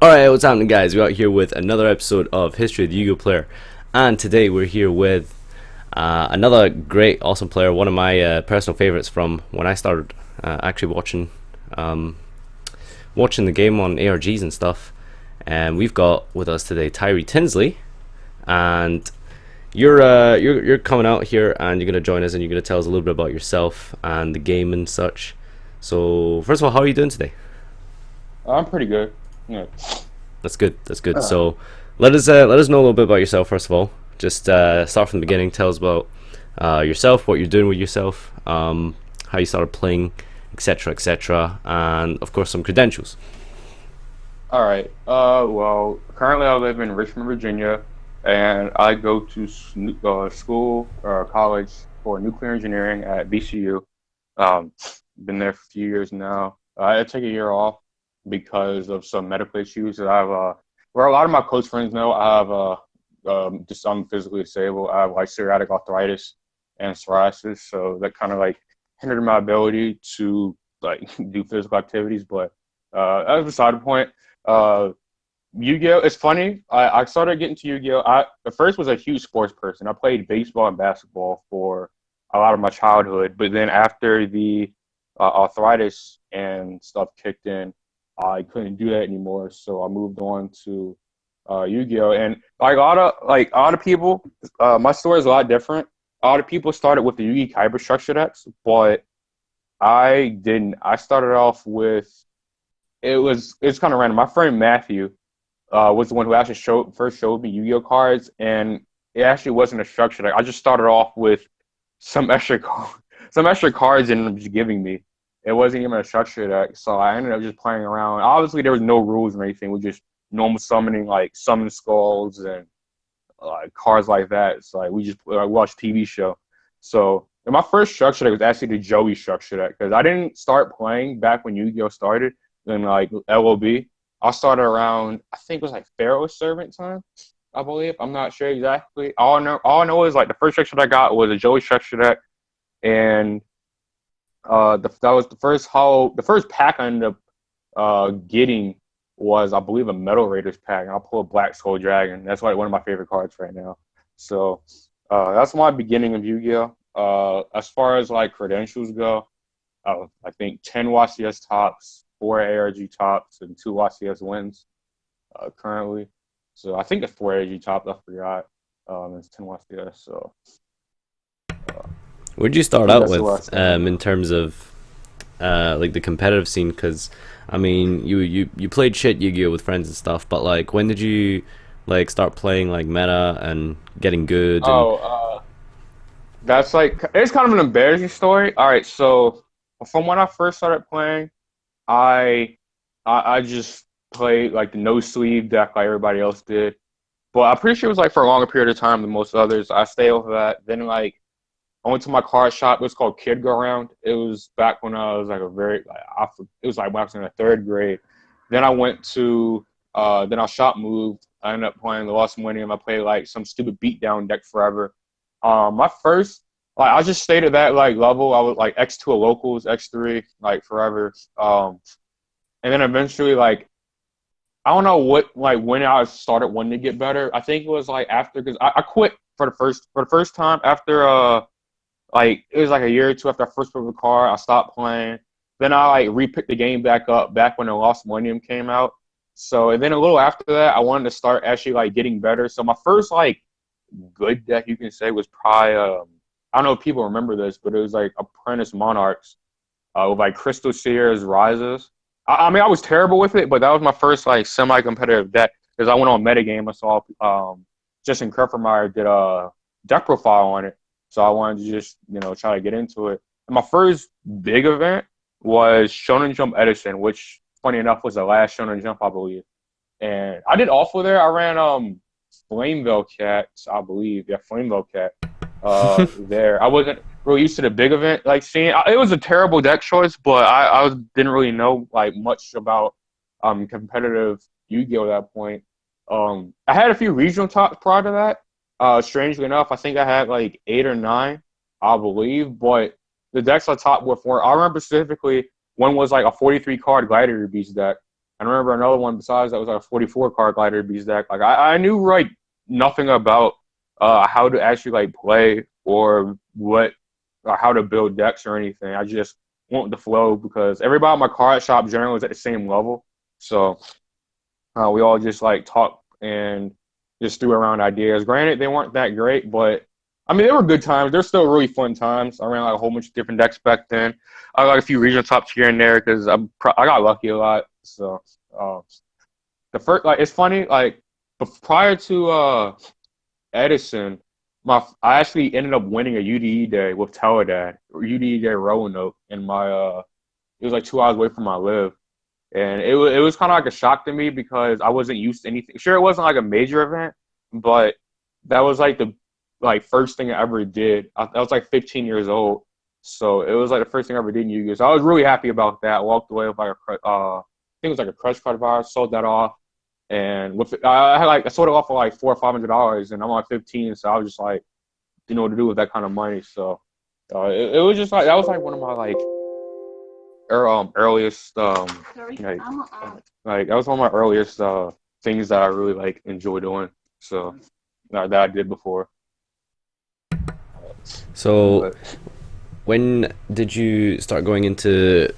Alright, what's happening, guys? We're out here with another episode of History of the Yu-Gi-Oh! Player. And today we're here with another great, awesome player, one of my personal favorites from when I started actually um, watching the game on ARGs and stuff. And we've got with us today Tyree Tinsley. And you're coming out here and you're going to join us and you're going to tell us a little bit about yourself and the game and such. So, first of all, how are you doing today? I'm pretty good. Yeah. That's good. That's good. Uh, So let us know a little bit about yourself first of all. Just start from the beginning. Tell us about yourself, what you're doing with yourself, how you started playing, etc., and of course some credentials. all right. Well, currently I live in Richmond, Virginia, and I go to school or college for nuclear engineering at VCU. Um, been there for a few years now. I had to take a year off because of some medical issues that I've. Where a lot of my close friends know, I have just I'm physically disabled. I have like psoriatic arthritis and psoriasis, so that kind of like hindered my ability to like do physical activities. But that was beside the point. Uh, Yu-Gi-Oh! It's funny. I started getting to Yu-Gi-Oh! I at first was a huge sports person. I played baseball and basketball for a lot of my childhood, but then after the arthritis and stuff kicked in, I couldn't do that anymore. So I moved on to Yu-Gi-Oh! And like a lot of people, my story is a lot different. A lot of people started with the Yu-Gi Kyber structure decks, but I didn't. I started off with it's kind of random. My friend Matthew was the one who actually first showed me Yu-Gi-Oh cards, and it actually wasn't a structure deck. I just started off with some some extra cards and just giving me. It wasn't even a structure deck, so I ended up just playing around. Obviously, there was no rules or anything. We just normal summoning like summon skulls and cards like that. It's like we just watched TV show. So and my first structure deck was actually the Joey structure deck because I didn't start playing back when Yu-Gi-Oh started. Then like LOB, I started around I think it was like Pharaoh Servant time. I believe I'm not sure exactly. All I know is like the first structure that I got was a Joey structure deck, and that was the first pack I ended up getting was I believe a Metal Raiders pack, and I'll pull a Black Skull Dragon. That's like one of my favorite cards right now. So that's my beginning of Yu-Gi-Oh. As far as like credentials go, I think 10 YCS tops, 4 ARG tops, and 2 YCS wins currently. So I think it's 4 ARG tops. I forgot. It's 10 YCS. So Where'd you I start think out that's the with last thing. in terms of like the competitive scene? Because I mean, you played shit Yu-Gi-Oh with friends and stuff, but like when did you like start playing like meta and getting good and Oh, that's like it's kind of an embarrassing story. All right, so from when I first started playing, I I just played like the no sleeve deck like everybody else did. But I'm pretty sure it was like for a longer period of time than most others. I stayed with that. Then like I went to my card shop. It was called Kid Go Round. It was back when I was like a very like it was like when I was in the third grade. Then I went to then I shop moved. I ended up playing the Lost Millennium. I played like some stupid beatdown deck forever. My first like I just stayed at that like level. I was like X2 locals, X3 like forever. And then eventually like I don't know what like when I started wanting to get better. I think it was like after because I quit for the first time after like it was like a year or two after I first put the car. I stopped playing. Then I like re-picked the game back up back when the Lost Millennium came out. So and then a little after that, I wanted to start actually like getting better. So my first like good deck you can say was probably I don't know if people remember this, but it was like Apprentice Monarchs with like Crystal Seers Rises. I mean I was terrible with it, but that was my first like semi-competitive deck because I went on metagame. I saw Justin Kreffermeyer did a deck profile on it. So I wanted to just, try to get into it. And my first big event was Shonen Jump Edison, which funny enough was the last Shonen Jump, I believe. And I did awful there. I ran Flameville Cats, I believe. Yeah, Flameville Cat there. I wasn't really used to the big event like scene. It was a terrible deck choice, but I didn't really know like much about competitive Yu-Gi-Oh at that point. I had a few regional tops prior to that. Strangely enough, I think I had like 8 or 9, I believe. But the decks I top were for. I remember specifically. one was like a 43 card Gladiator Beast deck. I remember another one besides that was like a 44 card Gladiator Beast deck. Like I knew like nothing about how to actually like play or what or how to build decks or anything. I just went with the flow because everybody at my card shop generally was at the same level. So we all just like talked and just threw around ideas. Granted, they weren't that great, but I mean, they were good times. They're still really fun times. I ran like a whole bunch of different decks back then. I got a few regional tops here and there because I got lucky a lot. So the first, like, it's funny, like, prior to Edison, I actually ended up winning a UDE day with Teledad or UDE day Roanoke in my it was like 2 hours away from my live. And it was kind of like a shock to me because I wasn't used to anything. Sure, it wasn't like a major event, but that was like the first thing I ever did. I was like 15 years old, so it was like the first thing I ever did in Yu-Gi-Oh! So I was really happy about that. I walked away with like I think it was like a crush card virus. Sold that off, and with I sold it off for like $400 or $500, and I'm like 15, so I was just like didn't know what to do with that kind of money. So it was just like that was like one of my like earliest like that was one of my earliest things that I really like enjoy doing. So that I did before. So, But when did you start going into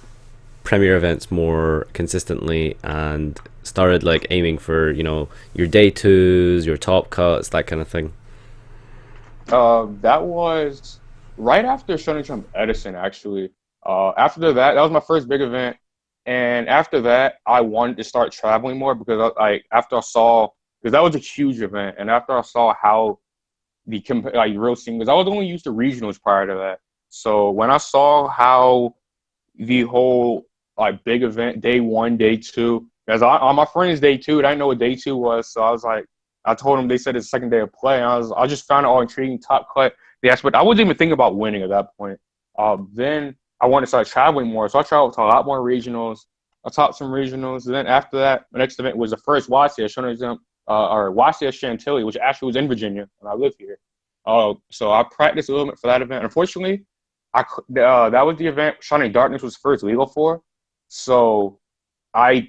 premier events more consistently and started like aiming for your day twos, your top cuts, that kind of thing? that was right after Shunning Jump Edison, actually. After that was my first big event, and after that, I wanted to start traveling more because after I saw because that was a huge event, and after I saw how like real scene because I was only used to regionals prior to that. So when I saw how the whole like big event day one, day two, because on my friend's day two, I didn't know what day two was, so I was like, I told them they said it's the second day of play, and I just found it all intriguing. Top cut, the aspect. I wasn't even thinking about winning at that point. Then I wanted to start traveling more, so I traveled to a lot more regionals. I topped some regionals, and then after that, the next event was the first YCS, or YCS Chantilly, which actually was in Virginia, and I live here. So I practiced a little bit for that event. Unfortunately, that was the event Shining Darkness was first legal for, so I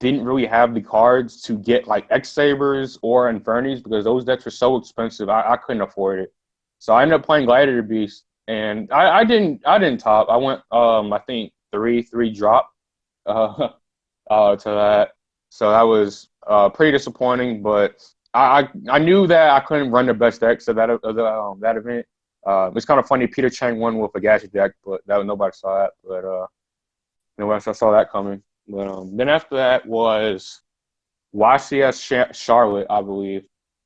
didn't really have the cards to get like X Sabers or Infernis because those decks were so expensive. I couldn't afford it, so I ended up playing Gladiator Beast, and I didn't top. I went I think three drop uh, to that, so that was pretty disappointing. But I knew that I couldn't run the best decks of that event. It's kind of funny. Peter Chang won with a gadget deck, but nobody saw that. But nobody saw that coming. But then after that was YCS Charlotte, I believe.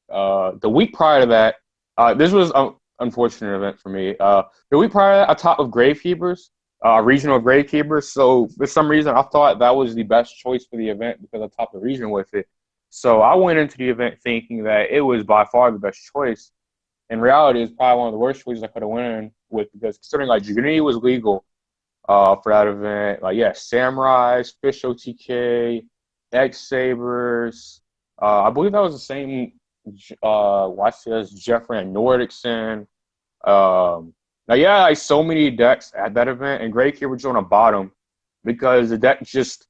The week prior to that, this was an unfortunate event for me. The week prior to that, I topped with Gravekeepers, regional Gravekeepers. So for some reason, I thought that was the best choice for the event because I topped the region with it. So I went into the event thinking that it was by far the best choice. In reality, it's probably one of the worst choices I could have went with because considering like Dragonite was legal for that event, like yeah, Samurais, Fish OTK, X Sabers. I believe that was the same YCS Jeffrey and Nordicson. Now yeah, like so many decks at that event, and Grey Keeper was on the bottom because the deck just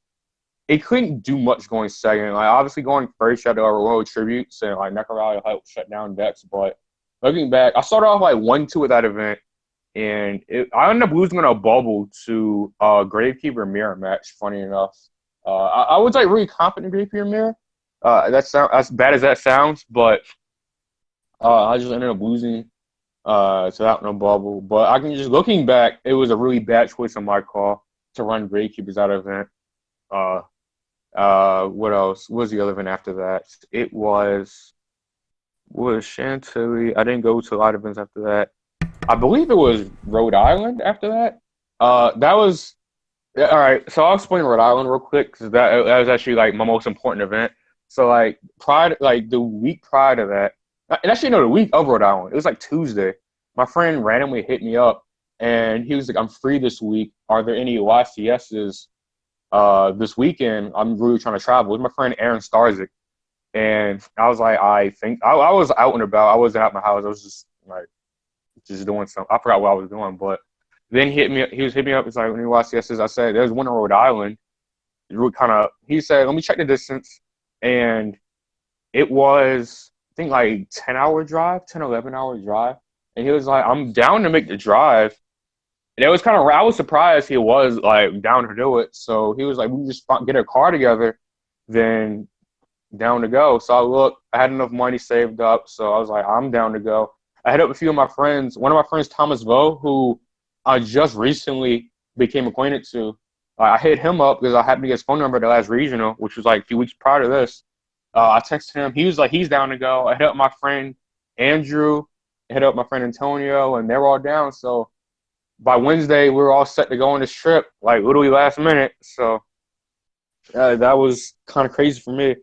it couldn't do much going second. Like obviously going first, you had to roll tributes and like Necro helped shut down decks, but looking back, I started off like 1-2 with that event, and I ended up losing in a bubble to Gravekeeper Mirror match. Funny enough, I was like really confident in Gravekeeper Mirror. As bad as that sounds, but I just ended up losing to that in a bubble. But I can just looking back, it was a really bad choice on my call to run Gravekeepers out of event. What else? What was the other event after that? It was Chantilly. I didn't go to a lot of events after that. I believe it was Rhode Island after that. That was yeah, all right. So I'll explain Rhode Island real quick because that was actually like my most important event. So like like the week prior to that, and actually no, the week of Rhode Island, it was like Tuesday. My friend randomly hit me up and he was like, "I'm free this week. Are there any YCSs this weekend? I'm really trying to travel." With my friend Aaron Starzik. And I was like, I think I was out and about. I wasn't at my house. I was just like just doing something. I forgot what I was doing, but Then he was hitting me up. It's like, when you watch this, as I said, there's one in Rhode Island. He said, let me check the distance. And it was, I think, like 10-hour drive, 10, 11-hour drive. And he was like, I'm down to make the drive. And it was kind of, I was surprised he was like down to do it. So he was like, we just get a car together, then down to go. So I had enough money saved up. So I was like, I'm down to go. I hit up a few of my friends. One of my friends, Thomas Vo, who I just recently became acquainted to. I hit him up because I happened to get his phone number at the last regional, which was like a few weeks prior to this. I texted him. He was like, he's down to go. I hit up my friend Andrew, I hit up my friend Antonio, and they were all down. So by Wednesday, we were all set to go on this trip, like literally last minute. So that was kind of crazy for me.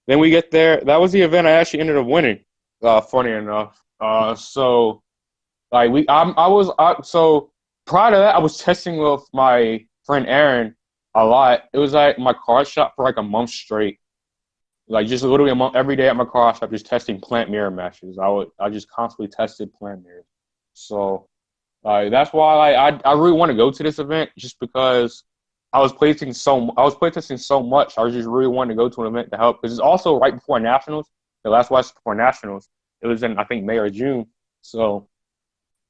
Then we get there. That was the event I actually ended up winning. Funny enough. So like so prior to that, I was testing with my friend Aaron a lot. It was like my car shop for like a month straight. Like just literally a month, every day at my car shop, just testing plant mirror meshes. I just constantly tested plant mirrors. So that's why I really want to go to this event, just because I was playtesting so much. I was just really wanting to go to an event to help, because it's also right before nationals. The last watch before nationals, it was in, I think, May or June. So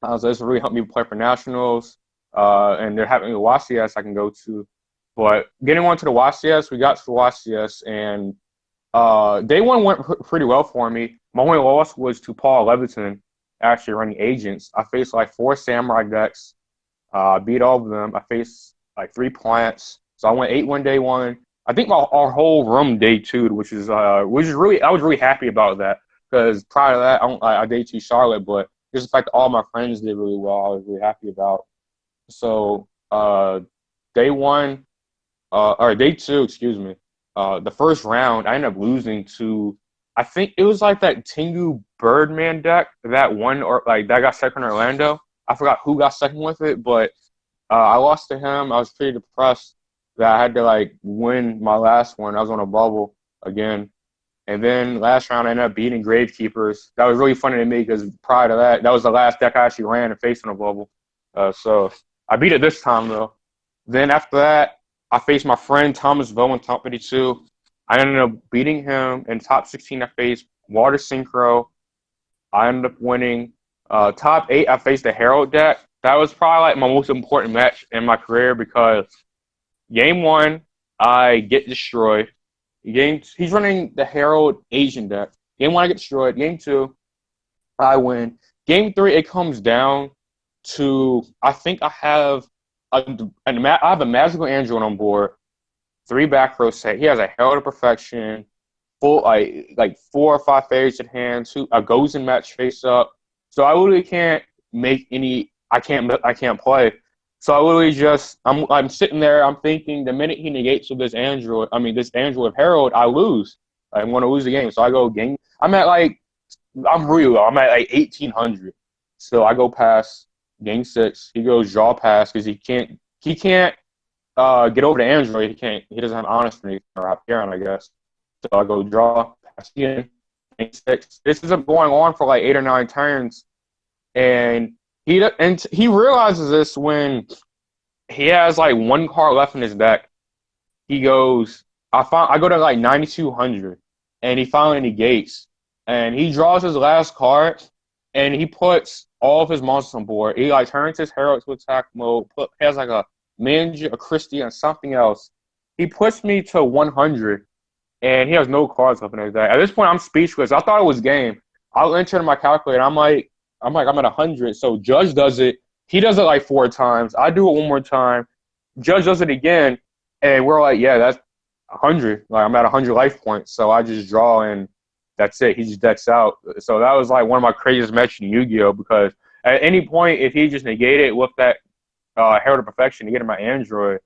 I was this really helped me play for nationals. And they're having a YCS I can go to. But getting on to the YCS, we got to the YCS, and day one went pretty well for me. My only loss was to Paul Leviton, actually running agents. I faced like 4 samurai decks. Beat all of them. I faced like 3 plants. So I went 8-1 day one. I think our whole room day 2, which is really, I was really happy about that, because prior to that, I day 2 Charlotte, but just the fact that all my friends did really well, I was really happy about. So day 1, or day 2, excuse me. The first round, I ended up losing to, I think it was like that Tengu Birdman deck that won, or like that got second in Orlando. I forgot who got second with it, but I lost to him. I was pretty depressed that I had to like win my last one. I was on a bubble again. And then last round, I ended up beating Gravekeepers. That was really funny to me, because prior to that, that was the last deck I actually ran and faced on a bubble. So I beat it this time, though. Then after that, I faced my friend Thomas Vo in top 52. I ended up beating him. In top 16, I faced Water Synchro. I ended up winning. Top 8, I faced the Herald deck. That was probably like my most important match in my career, because game 1, I get destroyed. He's running the Herald Asian deck. Game 1, I get destroyed. Game 2, I win. Game 3, it comes down to, I think I have I have a Magical Android on board, 3 back row set. He has a Herald of Perfection, full like 4 or 5 favorites at hand, 2 a Gozen match face up. So I literally can't make any. I can't play. So I literally just I'm sitting there. I'm thinking, the minute he negates with this Android of Herald, I lose. I'm going to lose the game. So I go game. I'm really low. I'm at like 1800. So I go past game 6. He goes draw pass, because he can't get over to Android. He doesn't have honesty or Karen, I guess. So I go draw pass again. Game 6. This is going on for like 8 or 9 turns, and he realizes this when he has like 1 card left in his deck. He goes, I go to like 9200, and he finally negates, and he draws his last card, and he puts all of his monsters on board. He like turns his Herald to attack mode, has like a Manager, a Christie, and something else. He puts me to 100, and he has no cards left in his deck. At this point, I'm speechless. I thought it was game. I'll enter my calculator. I'm at 100. So Judge does it. He does it like 4 times. I do it one more time. Judge does it again, and we're like, yeah, that's 100. Like, I'm at 100 life points. So I just draw, and that's it. He just decks out. So that was like one of my craziest matches in Yu-Gi-Oh! Because at any point, if he just negated with that Herald of Perfection to get in my Android,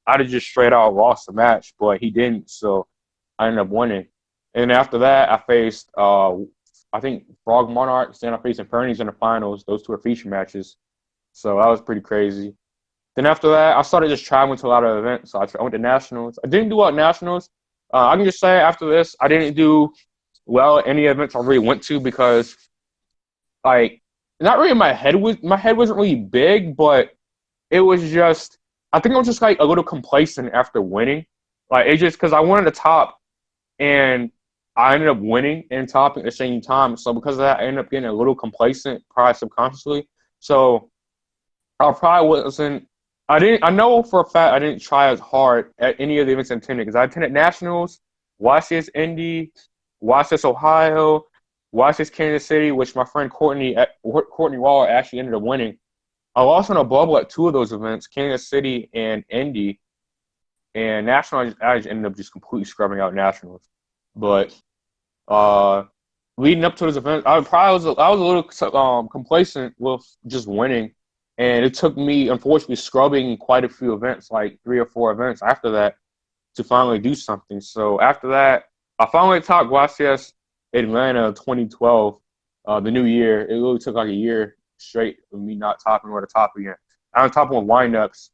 I'd have just straight out lost the match. But he didn't, so I ended up winning. And after that, I faced, I think, Frog Monarchs, and I faced Infernities in the finals. Those 2 are feature matches. So that was pretty crazy. Then after that, I started just traveling to a lot of events. So I went to nationals. I didn't do well at nationals. I can just say after this, I didn't do well at any events I really went to, because, like, not really my head wasn't really big, but it was just, I think I was just like a little complacent after winning. Like it just because I wanted to top, and I ended up winning and topping at the same time. So because of that, I ended up getting a little complacent, probably subconsciously. So I probably wasn't. I didn't. I know for a fact I didn't try as hard at any of the events I attended because I attended nationals, YCS Indy, YCS Ohio, YCS Kansas City, which my friend Courtney Waller actually ended up winning. I lost on a bubble at two of those events, Kansas City and Indy, and national. I just ended up just completely scrubbing out nationals. But leading up to this event, I was a little complacent with just winning, and it took me unfortunately scrubbing quite a few events, like 3 or 4 events after that, to finally do something. So after that, I finally topped YCS Atlanta 2012, the new year. It really took like a year straight of me not topping or to top again. I'm topping with windups.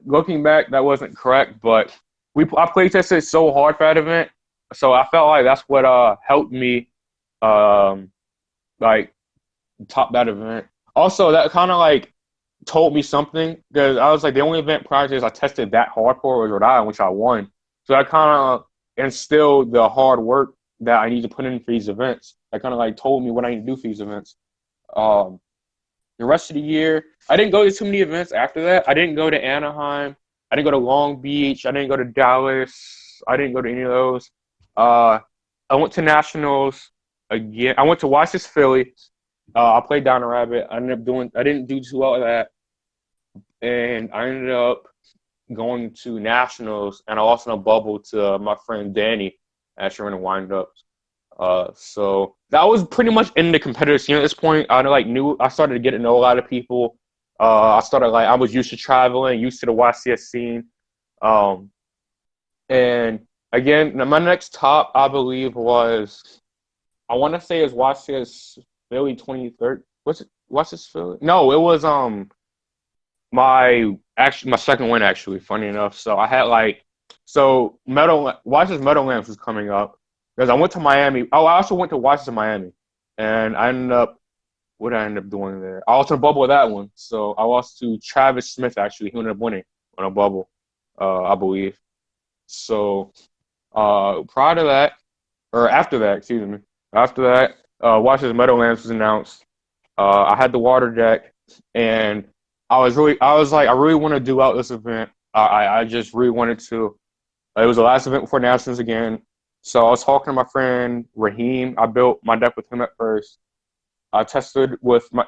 Looking back, that wasn't correct, but I play tested so hard for that event, so I felt like that's what helped me um, like top that event. Also, that kind of like told me something because I was like the only event prior to this I tested that hard for was Rhode Island, which I won. So that kind of instilled the hard work that I need to put in for these events. That kind of like told me what I need to do for these events. Um, the rest of the year, I didn't go to too many events after that. I didn't go to Anaheim. I didn't go to Long Beach. I didn't go to Dallas. I didn't go to any of those. Uh, I went to nationals again. I went to Washington, Philly. I played down a rabbit. I didn't do too well at that, and I ended up going to nationals, and I lost in a bubble to my friend Danny at Sherman Windups. So that was pretty much in the competitive scene at this point. I started to get to know a lot of people. I was used to traveling, used to the YCS scene. Um, and again, my next top, I believe, I want to say it was YCS Philly 2013. What's it? YCS Philly? No, it was my second win actually. Funny enough, so I had YCS Meadowlands was coming up because I went to Miami. Oh, I also went to YCS Miami, and what did I end up doing there? I also bubble that one, so I lost to Travis Smith actually. He ended up winning on a bubble, I believe. So prior to that, or after that, excuse me, after that, YCS Meadowlands was announced. I had the water deck, and I really want to do out this event. I just really wanted to. It was the last event before Nationals again. So I was talking to my friend Raheem. I built my deck with him at first. I tested with my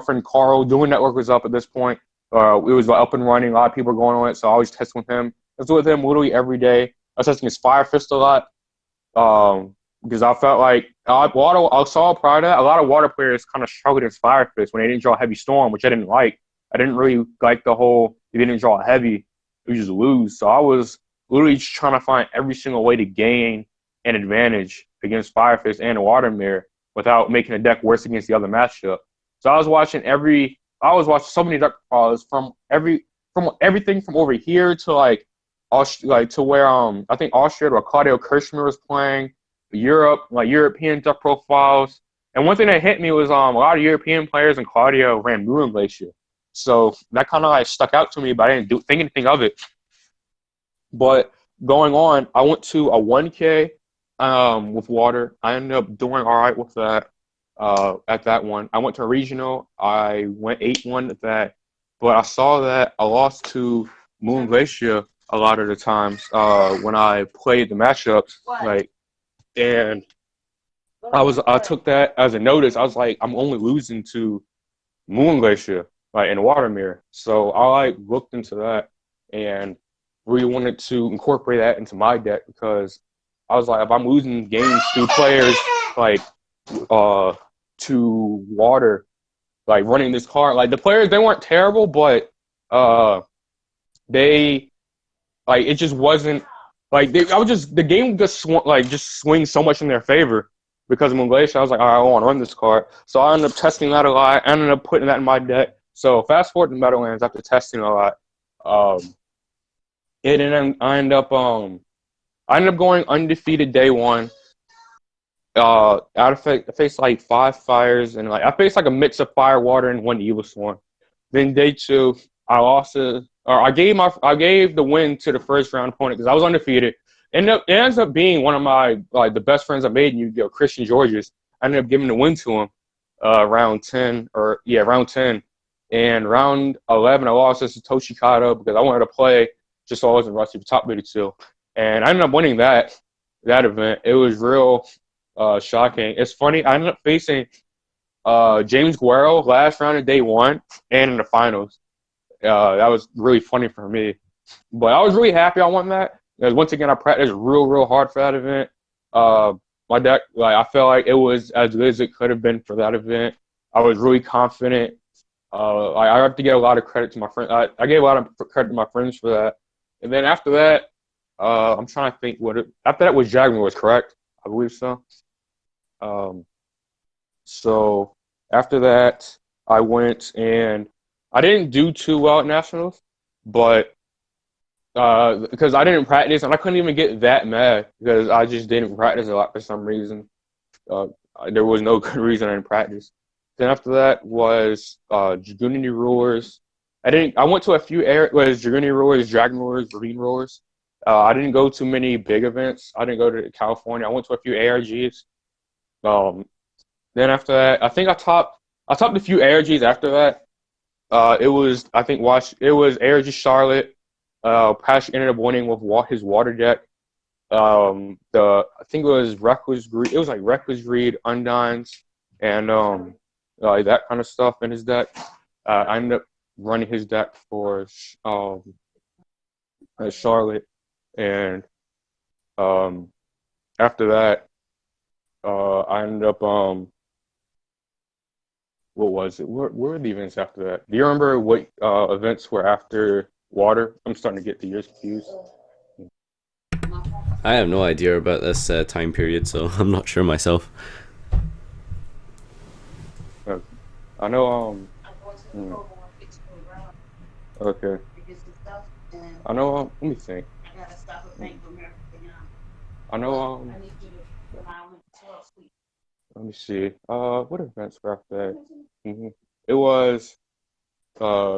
friend Carl. Doing Network was up at this point. It was up and running. A lot of people were going on it, so I always test with him. I was with him literally every day. I was testing his Fire Fist a lot because I felt like I saw prior to that, a lot of water players kind of struggled against Fire Fist when they didn't draw Heavy Storm, which I didn't like. I didn't really like the whole, if you didn't draw heavy, you just lose. So I was literally just trying to find every single way to gain an advantage against Fire Fist and Water Mirror without making the deck worse against the other matchup. So I was watching so many deck files from everything from over here to to where I think Austria where Claudio Kirchner was playing, Europe, like European deck profiles. And one thing that hit me was a lot of European players and Claudio ran Moon Glacier. So that kind of like stuck out to me, but I didn't think anything of it. But going on, I went to a 1K with water. I ended up doing all right with that at that one. I went to a regional. I went 8-1 at that. But I saw that I lost to Moon Glacier a lot of the times when I played the matchups. And I took that as a notice. I was like, I'm only losing to Moon Glacier. In Water Mirror. So I looked into that and really wanted to incorporate that into my deck because I was like, if I'm losing games to players to water, running this card, the players, they weren't terrible, but they it just wasn't the game just swing so much in their favor because of Moon Glacier. I was like, all right, I want to run this card. So I ended up testing that a lot. I ended up putting that in my deck. So fast forward to Meadowlands after testing a lot, and then I ended up going undefeated day one. I faced 5 fires and I faced a mix of fire, water, and 1 Evil Swarm. Then day 2, I gave the win to the first round opponent because I was undefeated. It ends up being one of my the best friends I made in Yu-Gi-Oh, Christian Georges. I ended up giving the win to him round 10. And round 11 I lost to Satoshi Kato because I wanted to play just so I wasn't rusty for top 82. And I ended up winning that event. It was real shocking. It's funny, I ended up facing James Guerrero last round of day 1 and in the finals. That was really funny for me. But I was really happy I won that. Because once again, I practiced real hard for that event. My deck, I felt like it was as good as it could have been for that event. I was really confident. I have to give a lot of credit to my friends. I gave a lot of credit to my friends for that. And then after that, I'm trying to think after that was Jaguar was correct? I believe so. So after that, I went and I didn't do too well at nationals, but because I didn't practice and I couldn't even get that mad because I just didn't practice a lot for some reason. There was no good reason I didn't practice. Then after that was Dragoon Rulers. I went to a few Dragoon Rulers, Dragon Rulers, Marine Rulers. I didn't go to many big events. I didn't go to California. I went to a few ARGs. Then after that, I think I topped a few ARGs after that. It was ARG Charlotte. Patrick ended up winning with his water deck. I think it was Reckless Greed. It was like Reckless Greed, Undines, and that kind of stuff in his deck. I ended up running his deck for Charlotte, and after that, I ended up what was it? Where were the events after that? Do you remember what events were after Water? I'm starting to get the years confused. I have no idea about this time period, so I'm not sure myself. I know. Okay. I know. Let me think. I know. Let me see. What events were after that? It was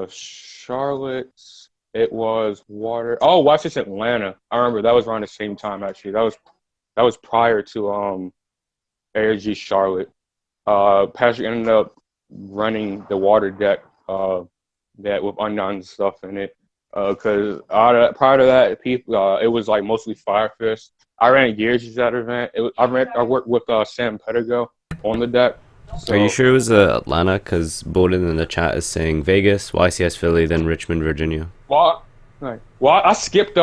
Charlotte's. It was Water. Oh, Washington, Atlanta. I remember that was around the same time actually. That was prior to ARG Charlotte. Patrick ended up running the water deck that with unknown stuff in it. Because prior to that, people it was like mostly Fire Fist. I ran Gears that event. I worked with Sam Pedigo on the deck. So, are you sure it was Atlanta? Because Bowden in the chat is saying Vegas, YCS Philly, then Richmond, Virginia. Well, I skipped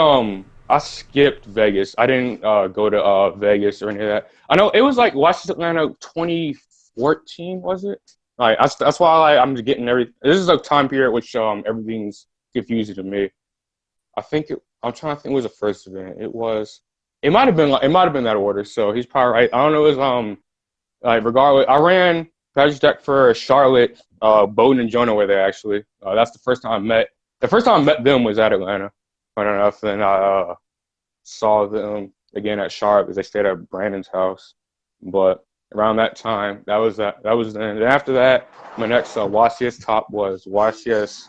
Vegas. I didn't go to Vegas or any of that. I know it was like Washington, Atlanta, 2014, was it? That's why I'm getting everything. This is a time period which everything's confusing to me. I'm trying to think. What was the first event? It might have been that order. So he's probably right. I don't know. It was regardless. I ran Patrick's deck for Charlotte. Bowden and Jonah were there actually. That's the first time I met. The first time I met them was at Atlanta. Funny enough, and I saw them again at Charlotte because they stayed at Brandon's house. But around that time, that was then. And after that, my next YCS top was YCS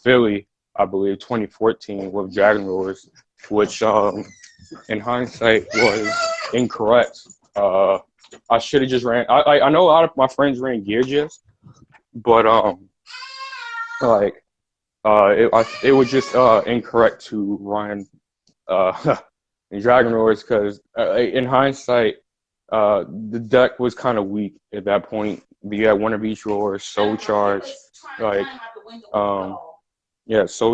Philly, I believe, 2014 with Dragon Rulers, which in hindsight was incorrect. I should have just ran. I know a lot of my friends ran Gearges, but it was just incorrect to run Dragon Rulers because in hindsight, the deck was kind of weak at that point. You had one of each roller, Soul Charge, Soul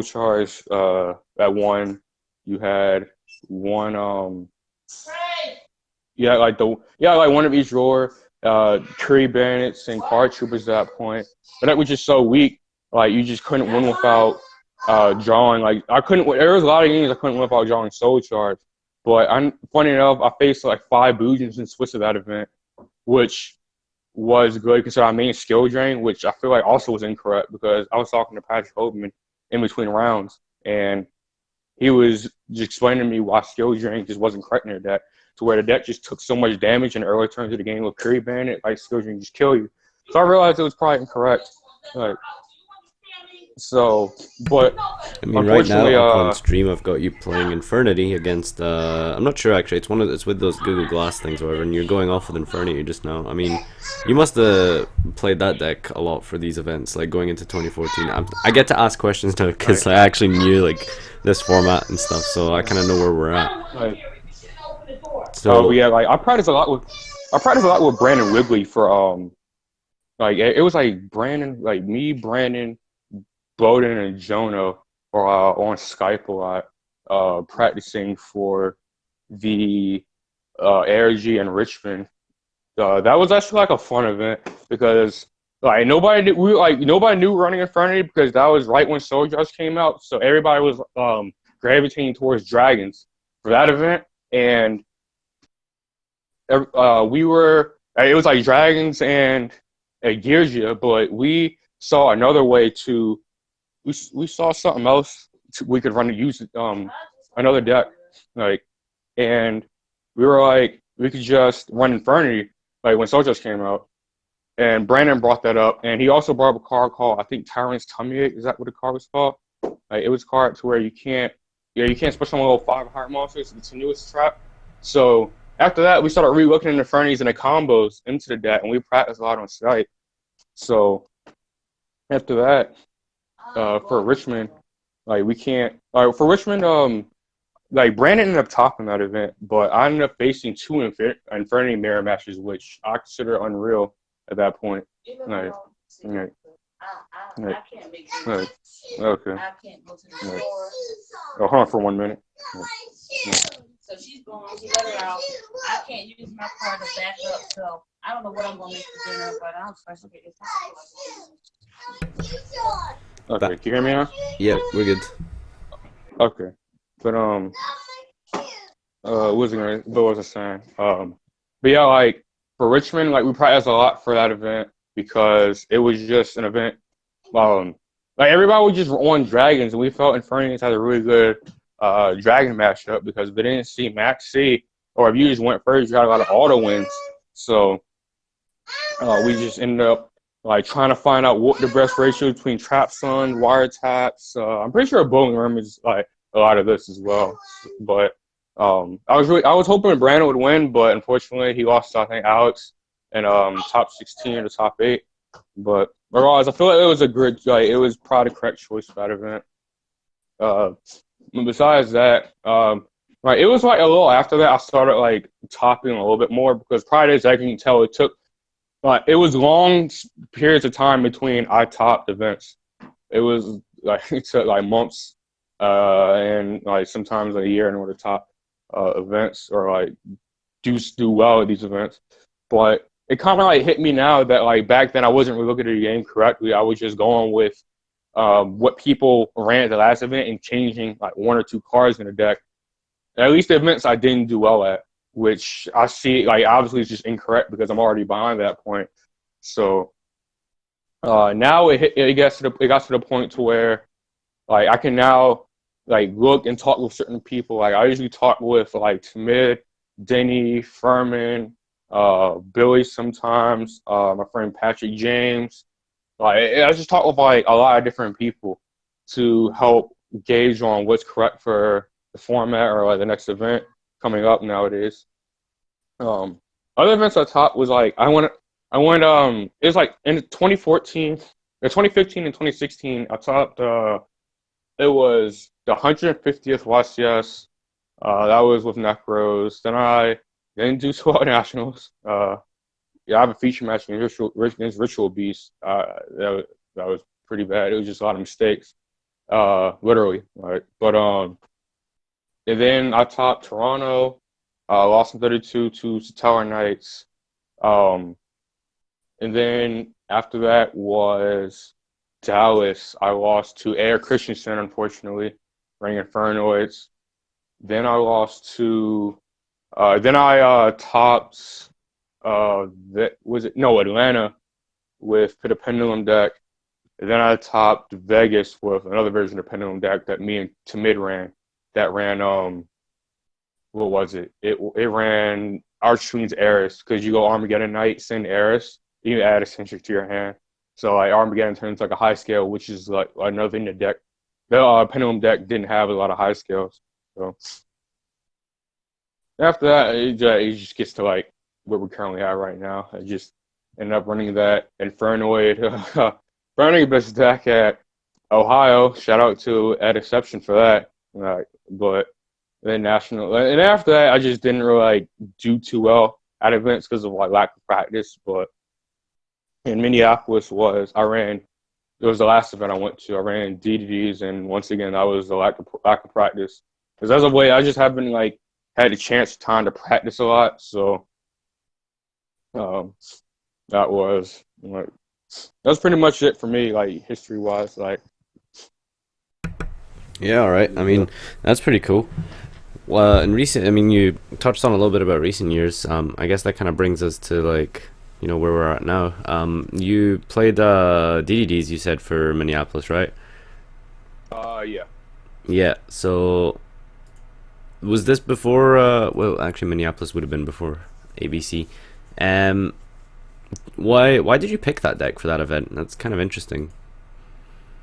Charge at one. You had one one of each roller, Tree Bandits and Card Troopers at that point. But that was just so weak. Like you just couldn't win without drawing. Like there was a lot of games I couldn't win without drawing Soul Charge. But funny enough, I faced like 5 Boojins in Swiss of that event, which was good considering I main skill drain, which I feel like also was incorrect because I was talking to Patrick Hopeman in between rounds, and he was just explaining to me why skill drain just wasn't correct in their deck, to where the deck just took so much damage in the early turns of the game with Curry Bandit, like skill drain just kill you. So I realized it was probably incorrect. Like, So, but I mean, right now unfortunately, up on stream, I've got you playing Infernity against. I'm not sure actually. It's with those Google Glass things, or whatever. And you're going off with Infernity just now. I mean, you must have played that deck a lot for these events, like going into 2014. I get to ask questions now like, because I actually knew like this format and stuff, so I kind of know where we're at. like, but So yeah, like I practice a lot with Brandon Wigley for like it was like Brandon, like me, Brandon, Bowden, and Jonah are on Skype a lot, practicing for the ARG in Richmond. That was actually like a fun event because like nobody knew running Infernity because that was right when Soul Judge came out, so everybody was gravitating towards Dragons for that event, and we were it was like Dragons and Geargia, but we saw another way to we saw something else we could run to use another deck like, and we were like we could just run Infernity like when Soul Judge came out. And Brandon brought that up, and he also brought up a card called I think Tyrant's Tummy Ache. Is that what the card was called? Like it was a card to where you can't special summon level 5 heart monsters. It's a newest trap. So after that, we started re-looking into Fernies and the combos into the deck, and we practiced a lot on Skype. So after that, for Richmond, like we can't. For Richmond, like Brandon ended up topping that event, but I ended up facing two Infinity Mirror matches, which I consider unreal at that point. Like, like, like, like, okay. Like, oh, hold on for 1 minute. Like, So she's going, she let her out. I can't use my car to back up, so I don't know what I'm gonna make for dinner, but I'm supposed to get this. okay, can you hear me now? yeah, we're good. Okay, but what was I saying? But yeah, like for Richmond, like we practiced a lot for that event because it was just an event. Like everybody was just on Dragons, and we felt Infernities had a really good Dragon matchup because if they didn't see Max C, or if you just went first, you got a lot of auto wins. So we just ended up like trying to find out what the best ratio between Trap Sun, wiretaps. I'm pretty sure Bowling Room is like a lot of this as well, but. I was hoping Brandon would win, but unfortunately he lost to, I think, Alex in top 16 or top 8. But regardless, I feel like it was a good, like it was probably the correct choice for that event. Besides that, like it was like a little after that I started like topping a little bit more because prior to this, I can tell it took like it was long periods of time between I topped events. It was like it took like months and like sometimes a year in order to top events or like do well at these events. But it kind of like hit me now that like back then I wasn't really looking at the game correctly. I was just going with what people ran at the last event and changing like one or two cards in the deck. And at least the events I didn't do well at, which I see like obviously it's just incorrect because I'm already behind that point. So now it got to the point to where like I can now like look and talk with certain people. Like I usually talk with like Tamid, Denny, Furman, Billy sometimes, my friend Patrick James. Like I just talk with like a lot of different people to help gauge on what's correct for the format or like the next event coming up nowadays. Other events I taught was like I went it was like in 2014, or 2015 and 2016 I taught it was the 150th YCS. That was with Necros. Then I didn't do so well at Nationals. Yeah, I have a feature match against Ritual Beast. That was pretty bad. It was just a lot of mistakes, literally. Right? But and then I topped Toronto. Lost in 32 to Tower Knights. And then after that was Dallas. I lost to Air Christensen, unfortunately, running Infernoids. Then I lost to. Then I topped. Atlanta with the Pendulum deck. And then I topped Vegas with another version of Pendulum deck that me and Tamid ran. That ran what was it? It ran Archqueen's Eris because you go Armageddon Knight, send Eris, you add a Centric to your hand. So like Armageddon turns like a high scale, which is like another thing the Pendulum deck didn't have a lot of high scales. So after that, it just gets to like what we currently have right now. I just ended up running that Infernoid running best deck at Ohio. Shout out to Ed Exception for that. But then national, and after that, I just didn't really like do too well at events because of like lack of practice. But in Minneapolis it was the last event I went to. I ran DDDs, and once again, that was the lack of practice. Because as of late, I just haven't like had a chance time to practice a lot. So that was like that's pretty much it for me, like history wise. Like Yeah, all right. I mean, that's pretty cool. Well, I mean, you touched on a little bit about recent years. I guess that kind of brings us to like, where we're at now. You played DDDs, you said, for Minneapolis, right? yeah. Yeah. So was this before? Well, actually, Minneapolis would have been before ABC. Um, why did you pick that deck for that event? That's kind of interesting.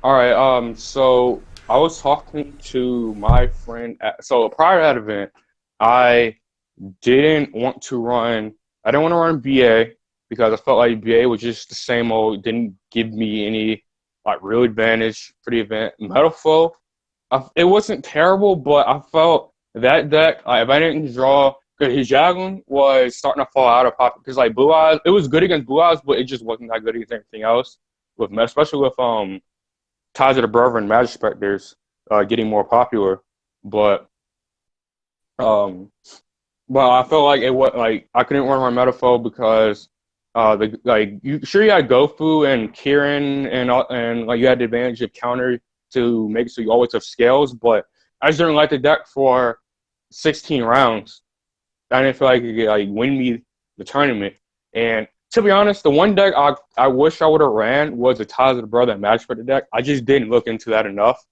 All right. So I was talking to my friend. So prior to that event, I didn't want to run. I didn't want to run BA because I felt like BA was just the same old. Didn't give me any like real advantage for the event. Metal Flow, it wasn't terrible, but I felt that deck. Like, if I didn't draw, because his Javelin was starting to fall out of pocket. Because like Blue Eyes, it was good against Blue Eyes, but it just wasn't that good against anything else. Especially with Ties of the Brother and Magic Specters getting more popular, but um, I felt like it was like I couldn't run my Metaphor because you had Gofu and Kieran and like you had the advantage of counter to make so you always have scales, but I just didn't like the deck for 16 rounds. I didn't feel like it could like win me the tournament. And to be honest, the one deck I wish I would have ran was the Ties of the Brother and Magic Specter deck. I just didn't look into that enough.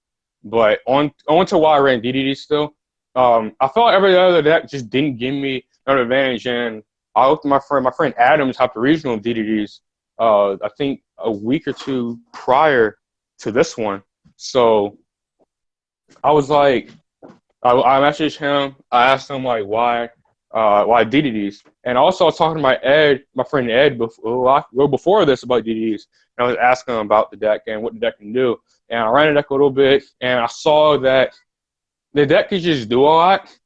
But on to why I ran DDD still. I felt like every other deck just didn't give me an advantage. And I looked at my friend Adams topped the regional DDDs. I think a week or two prior to this one. So I was like, I messaged him. I asked him like why DDDs, and also I was talking to my friend Ed, before this about DDDs. And I was asking him about the deck and what the deck can do. And I ran the deck a little bit, and I saw that the deck could just do a lot.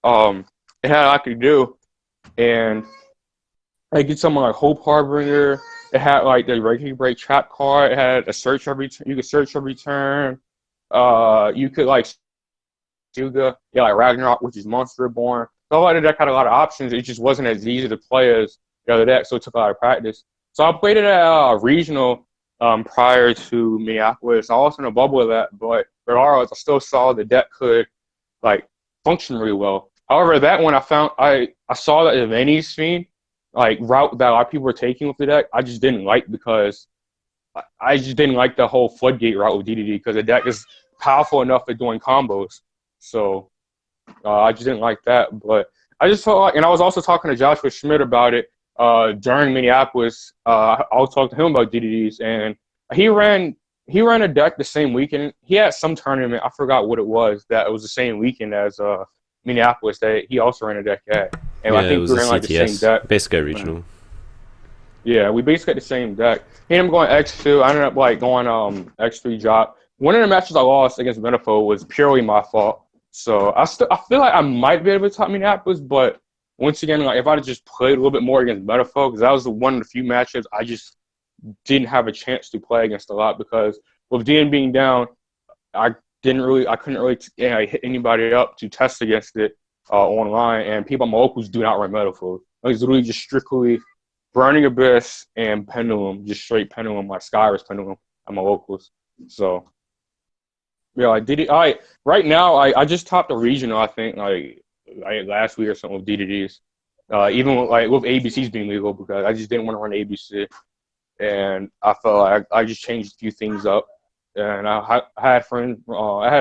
It had a lot to do, and I get something like Hope Harbinger. It had like the Regular Break Trap card. It had a search every turn. You could search every turn. You could like Suga, like Ragnarok, which is Monster Reborn. So like the deck had a lot of options. It just wasn't as easy to play as the other deck, so it took a lot of practice. So I played it at regional prior to Minneapolis. I was in a bubble of that, but regardless, I still saw the deck could like function really well. However, that one I saw that the Venice Fiend like route that a lot of people were taking with the deck. I just didn't like because I just didn't like the whole floodgate route with DDD because the deck is powerful enough at doing combos. So I just didn't like that. But I just felt like, and I was also talking to Joshua Schmidt about it during Minneapolis. I was talking to him about DDDs, and he ran a deck the same weekend. He had some tournament, I forgot what it was, that it was the same weekend as Minneapolis that he also ran a deck at. And Yeah, I think it was we a ran like the same CTS, deck. basically regional. Yeah, we basically had the same deck. He ended up going X2. I ended up like going X3 drop. One of the matches I lost against Menifo was purely my fault. So I feel like I might be able to top Minneapolis, but once again, like if I'd just played a little bit more against Menifo, because that was one of the few matches I just didn't have a chance to play against a lot because with DN being down, I couldn't really hit anybody up to test against it online, and people on my locals do not run Menifo. Like, it's literally just strictly Burning Abyss and Pendulum, just straight Pendulum, like Skyrus Pendulum at my locals. So yeah, I did it. Right now I just topped a regional, I think like last week or something with DDDs. Even with ABCs being legal because I just didn't want to run ABC, and I felt like I just changed a few things up. And I had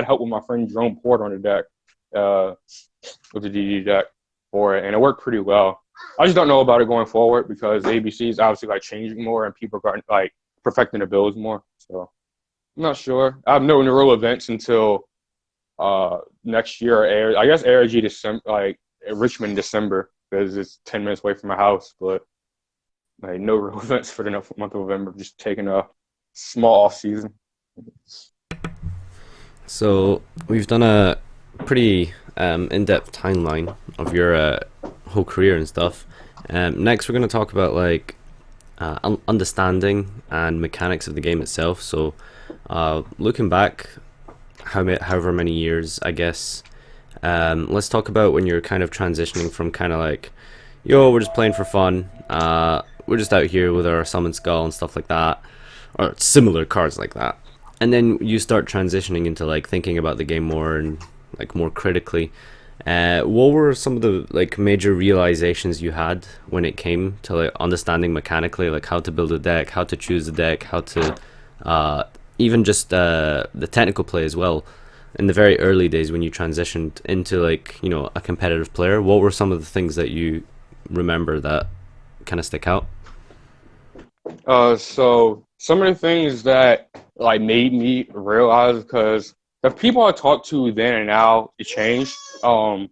help with my friend Jerome Porter on the deck, with the DD deck for it, and it worked pretty well. I just don't know about it going forward because ABC is obviously like changing more, and people are like perfecting the builds more. So I'm not sure. I have no real events until next year. I guess ARG December, like Richmond in December, because it's 10 minutes away from my house. But like no real events for the month of November. Just taking a small off season. So we've done a pretty in-depth timeline of your whole career and stuff. Next, we're going to talk about like understanding and mechanics of the game itself. So looking back, however many years, I guess, let's talk about when you're kind of transitioning from kind of like, yo, we're just playing for fun. We're just out here with our summon skull and stuff like that, or similar cards like that. And then you start transitioning into like thinking about the game more and like more critically. What were some of the like major realizations you had when it came to like understanding mechanically, like how to build a deck, how to choose a deck, how to even just the technical play as well? In the very early days when you transitioned into like, you know, a competitive player, what were some of the things that you remember that kind of stick out? So some of the things that like made me realize, because the people I talked to then and now it changed. The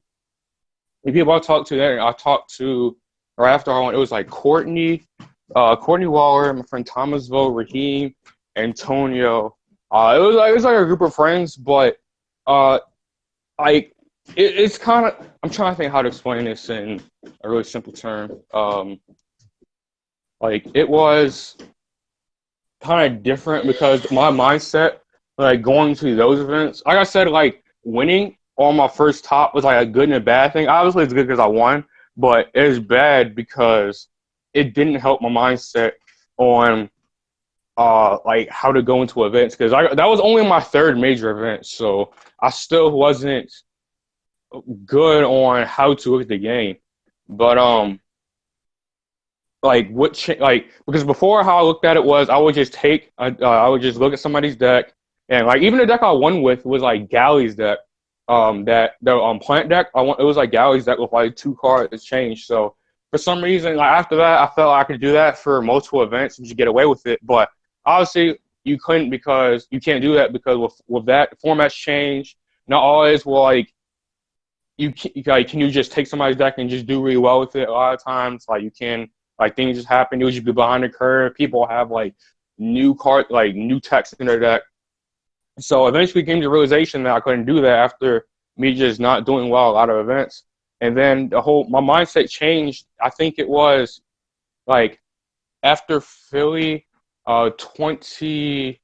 people I talked to then, I talked to right after I went. It was like Courtney Waller, my friend Thomasville, Raheem, Antonio. It was like a group of friends, but like it's kind of, I'm trying to think how to explain this in a really simple term. Like it was kind of different because my mindset, like going to those events, like I said, like winning on my first top was like a good and a bad thing. Obviously, it's good because I won, but it was bad because it didn't help my mindset on like how to go into events, because that was only my third major event, so I still wasn't good on how to look at the game. But like like, because before how I looked at it was I would just I would just look at somebody's deck, and like even the deck I won with was like Galley's deck, that the plant deck it was like Galley's deck with like 2 cards changed. So for some reason, like after that, I felt I could do that for multiple events and just get away with it. But obviously you couldn't, because you can't do that because with that formats change. Not always will like like, can you just take somebody's deck and just do really well with it? A lot of times, like you can, like things just happen. You would just be behind the curve. People have like new text in their deck. So eventually came to the realization that I couldn't do that after me just not doing well a lot of events. And then my mindset changed. I think it was like after Philly, 20,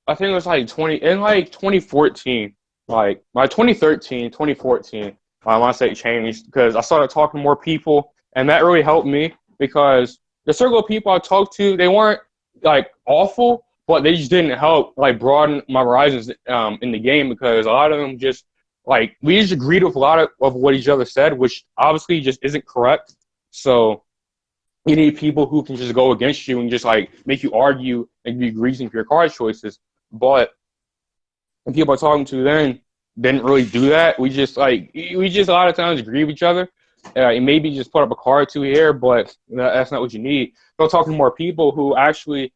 I think it was like 2014, like my 2013, 2014, my mindset changed because I started talking to more people, and that really helped me because the circle of people I talked to, they weren't like awful, but they just didn't help like broaden my horizons in the game, because a lot of them just like, we just agreed with a lot of what each other said, which obviously just isn't correct. So you need people who can just go against you and just like make you argue and give you reason for your card choices. But the people I'm talking to then didn't really do that. We just a lot of times agree with each other. And maybe just put up a card or two here, but that's not what you need. So I'm talking to more people who actually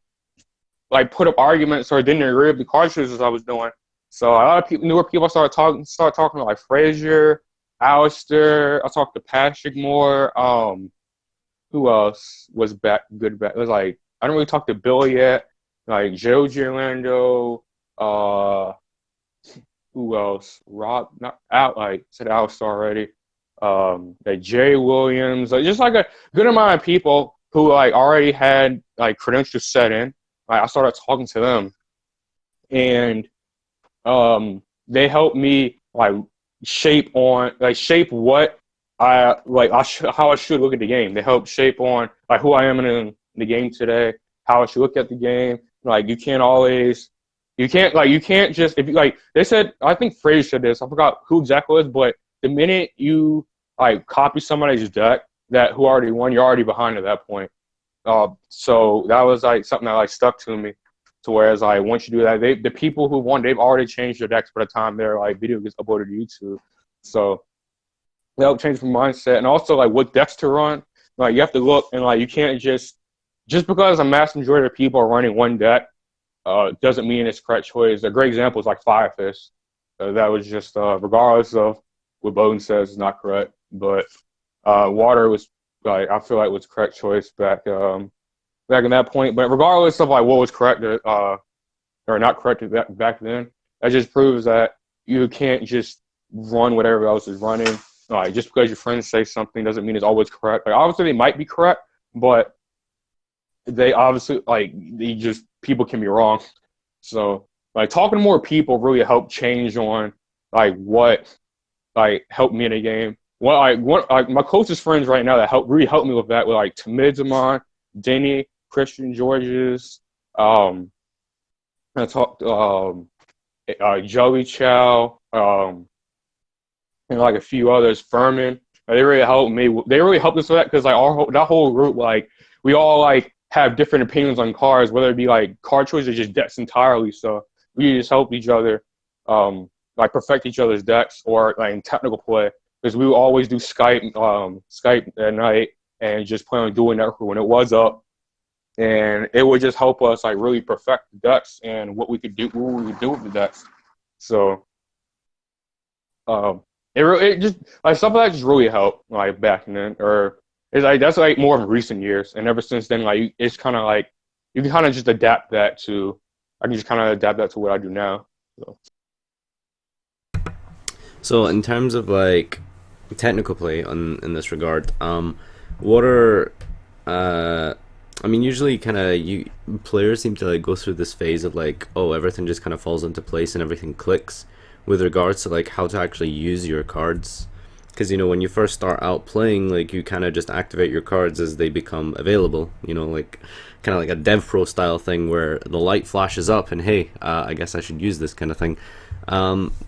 like put up arguments or didn't agree with the card choices I was doing. So a lot of people, newer people, started talking to like Frazier, Alistair. I talked to Patrick more. Who else was back? Good back. It was like, I don't really talk to Bill yet. Like Joe Girlando. Who else? Rob, not out. Like said, Alistair already. Like Jay Williams. Like just like a good amount of people who like already had like credentials set in. Like I started talking to them, and they helped me like shape what how I should look at the game. They help shape on like who I am in the game today, how I should look at the game. Like you can't just, if you like, they said, I think Frazier said this, I forgot who exactly it was, but the minute you like copy somebody's deck who already won, you're already behind at that point. So that was like something that like stuck to me. To whereas like once you do that, the people who won, they've already changed their decks by the time their like video gets uploaded to YouTube. So that helped change my mindset, and also like what decks to run. Like you have to look, and like you can't just just because a mass majority of people are running one deck doesn't mean it's correct choice. A great example is like Fire Fist. That was just regardless of what Bowden says is not correct, but Water was like I feel like was correct choice back in that point. But regardless of like what was correct or not correct back then, that just proves that you can't just run what everybody else is running. Like just because your friends say something doesn't mean it's always correct. Like obviously they might be correct, but they obviously people can be wrong. So like talking to more people really helped change on like what like helped me in the game. My closest friends right now that really helped me with that were like Tamid, Denny, Christian Georges, I talked Joey Chow, and like a few others, Furman. They really helped me. They really helped us with that because like that whole group, like we all like have different opinions on cards, whether it be like card choice or just decks entirely. So we just help each other, like perfect each other's decks or like in technical play because we would always do Skype at night and just play on Dual Network when it was up. And it would just help us like really perfect the decks and what we could do with the decks. So it just like stuff like that just really helped like back then, or it's like that's like more of recent years. And ever since then, like it's kind of like you can kind of just adapt that to. I can just kind of adapt that to what I do now. So in terms of like technical play in this regard, what are I mean, usually players seem to like go through this phase of like, oh, everything just kind of falls into place and everything clicks with regards to like how to actually use your cards. Because when you first start out playing, like you kind of just activate your cards as they become available. Like kind of like a Dev Pro style thing where the light flashes up and hey, I guess I should use this kind of thing.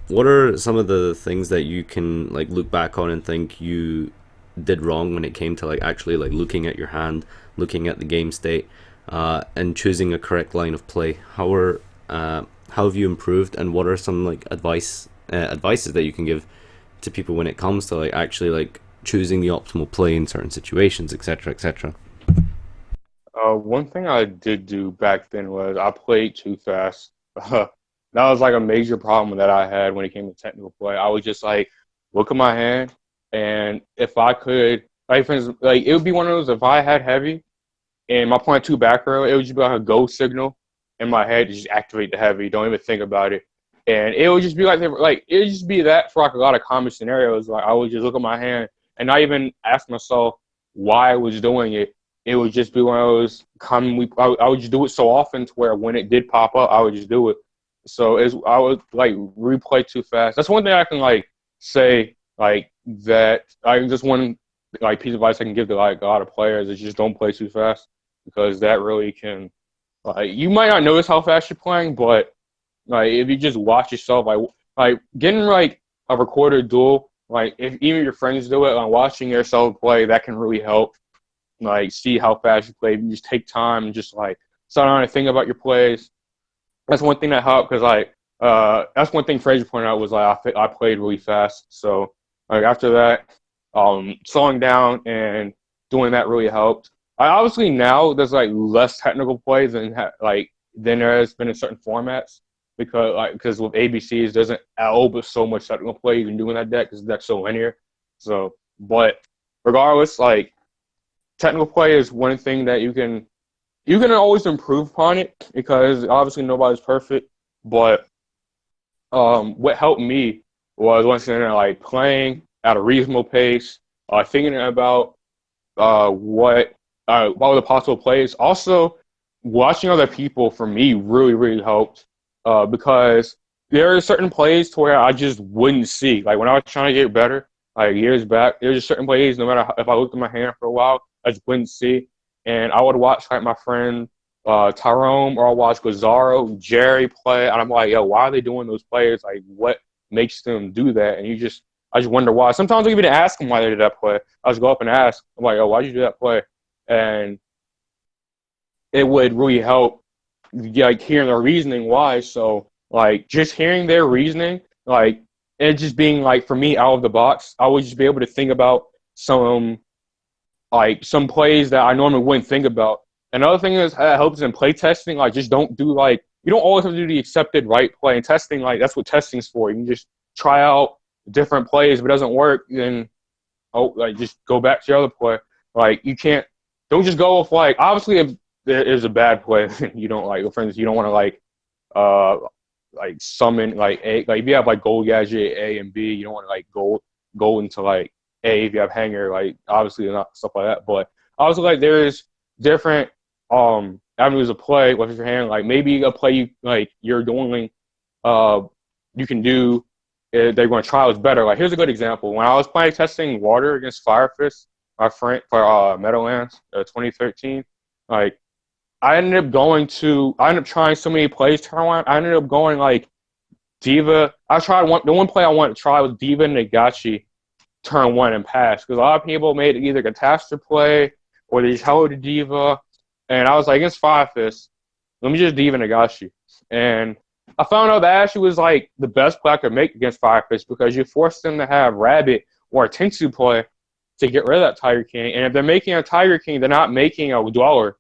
What are some of the things that you can like look back on and think you did wrong when it came to like actually like looking at your hand, looking at the game state, and choosing a correct line of play? How have you improved, and what are some like advices that you can give to people when it comes to like actually like choosing the optimal play in certain situations, etc., etc.? One thing I did do back then was I played too fast. That was like a major problem that I had when it came to technical play. I would just like look at my hand, and if I could, like for instance, like it would be one of those if I had heavy and my point two back row, it would just be like a go signal in my head to just activate the heavy. Don't even think about it, and it would just be like it would just be that for like a lot of common scenarios. Like I would just look at my hand and not even ask myself why I was doing it. It would just be one of those common. I would just do it so often to where when it did pop up, I would just do it. So I would like replay too fast. That's one thing I can like say like that. I just one like piece of advice I can give to like a lot of players is just don't play too fast because that really can like you might not notice how fast you're playing, but like if you just watch yourself like getting like a recorded duel, like if even your friends do it, like watching yourself play, that can really help. Like see how fast you play. You just take time and just like start on to think about your plays. That's one thing that helped because like that's one thing Fraser pointed out was like I played really fast. So like after that, slowing down and doing that really helped. Obviously now there's like less technical play than there has been in certain formats because with ABCs doesn't but so much technical play you can do in that deck because the deck's so linear. So but regardless, like technical play is one thing that you can always improve upon it because obviously nobody's perfect. But what helped me was once again like playing at a reasonable pace, thinking about what were the possible plays. Also, watching other people for me really helped because there are certain plays to where I just wouldn't see. Like when I was trying to get better, like years back, there was just certain plays. No matter if I looked at my hand for a while, I just wouldn't see. And I would watch like my friend Tyrone or I'll watch Gazzaro, Jerry play, and I'm like, yo, why are they doing those plays? Like, what makes them do that? And I just wonder why. Sometimes I even ask them why they did that play. I just go up and ask. I'm like, yo, why'd you do that play? And it would really help, like, hearing their reasoning why. So, like, just hearing their reasoning, like, it just being, like, for me, out of the box, I would just be able to think about some plays that I normally wouldn't think about. Another thing is helps in play testing. Like, just don't do like you don't always have to do the accepted right play. And testing, like that's what testing's for. You can just try out different plays. If it doesn't work, then like just go back to your other play. Like you can't don't just go with like obviously if there is a bad play, you don't like for instance you don't want to uh like summon like if you have like gold gadget A and B, you don't want to like go into like A if you have hanger, like obviously not stuff like that. But obviously like there's different avenues of play with your hand. Like maybe a play you like you're doing you can do they're going to try is better. Like here's a good example. When I was playing testing water against Firefist, my friend for Meadowlands 2013, like I ended up trying so many plays turn one. I ended up going like Diva. The one play I wanted to try was Diva Nagachi turn one and pass. Because a lot of people made either catastrophe play or they just held the Diva. And I was like, against Firefist, let me just Diva Nagashi. And I found out that actually was like the best play I could make against Firefist because you force them to have Rabbit or a Tensu play to get rid of that Tiger King. And if they're making a Tiger King, they're not making a Dweller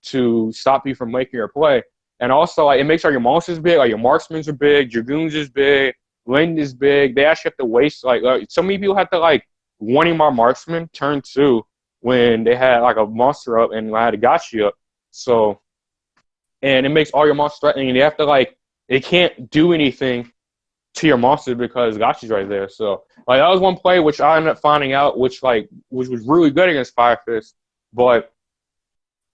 to stop you from making your play. And also, like, it makes sure your monsters big, like your marksmans are big, Dragoons is big, Lind is big. They actually have to waste, like so many people had to, like, warning my marksman turn 2 when they had, like, a monster up and I had a Gachi up. So, and it makes all your monsters threatening, and they have to, like, they can't do anything to your monsters because Gachi's right there. So, like, that was one play which I ended up finding out, which was really good against Firefist, but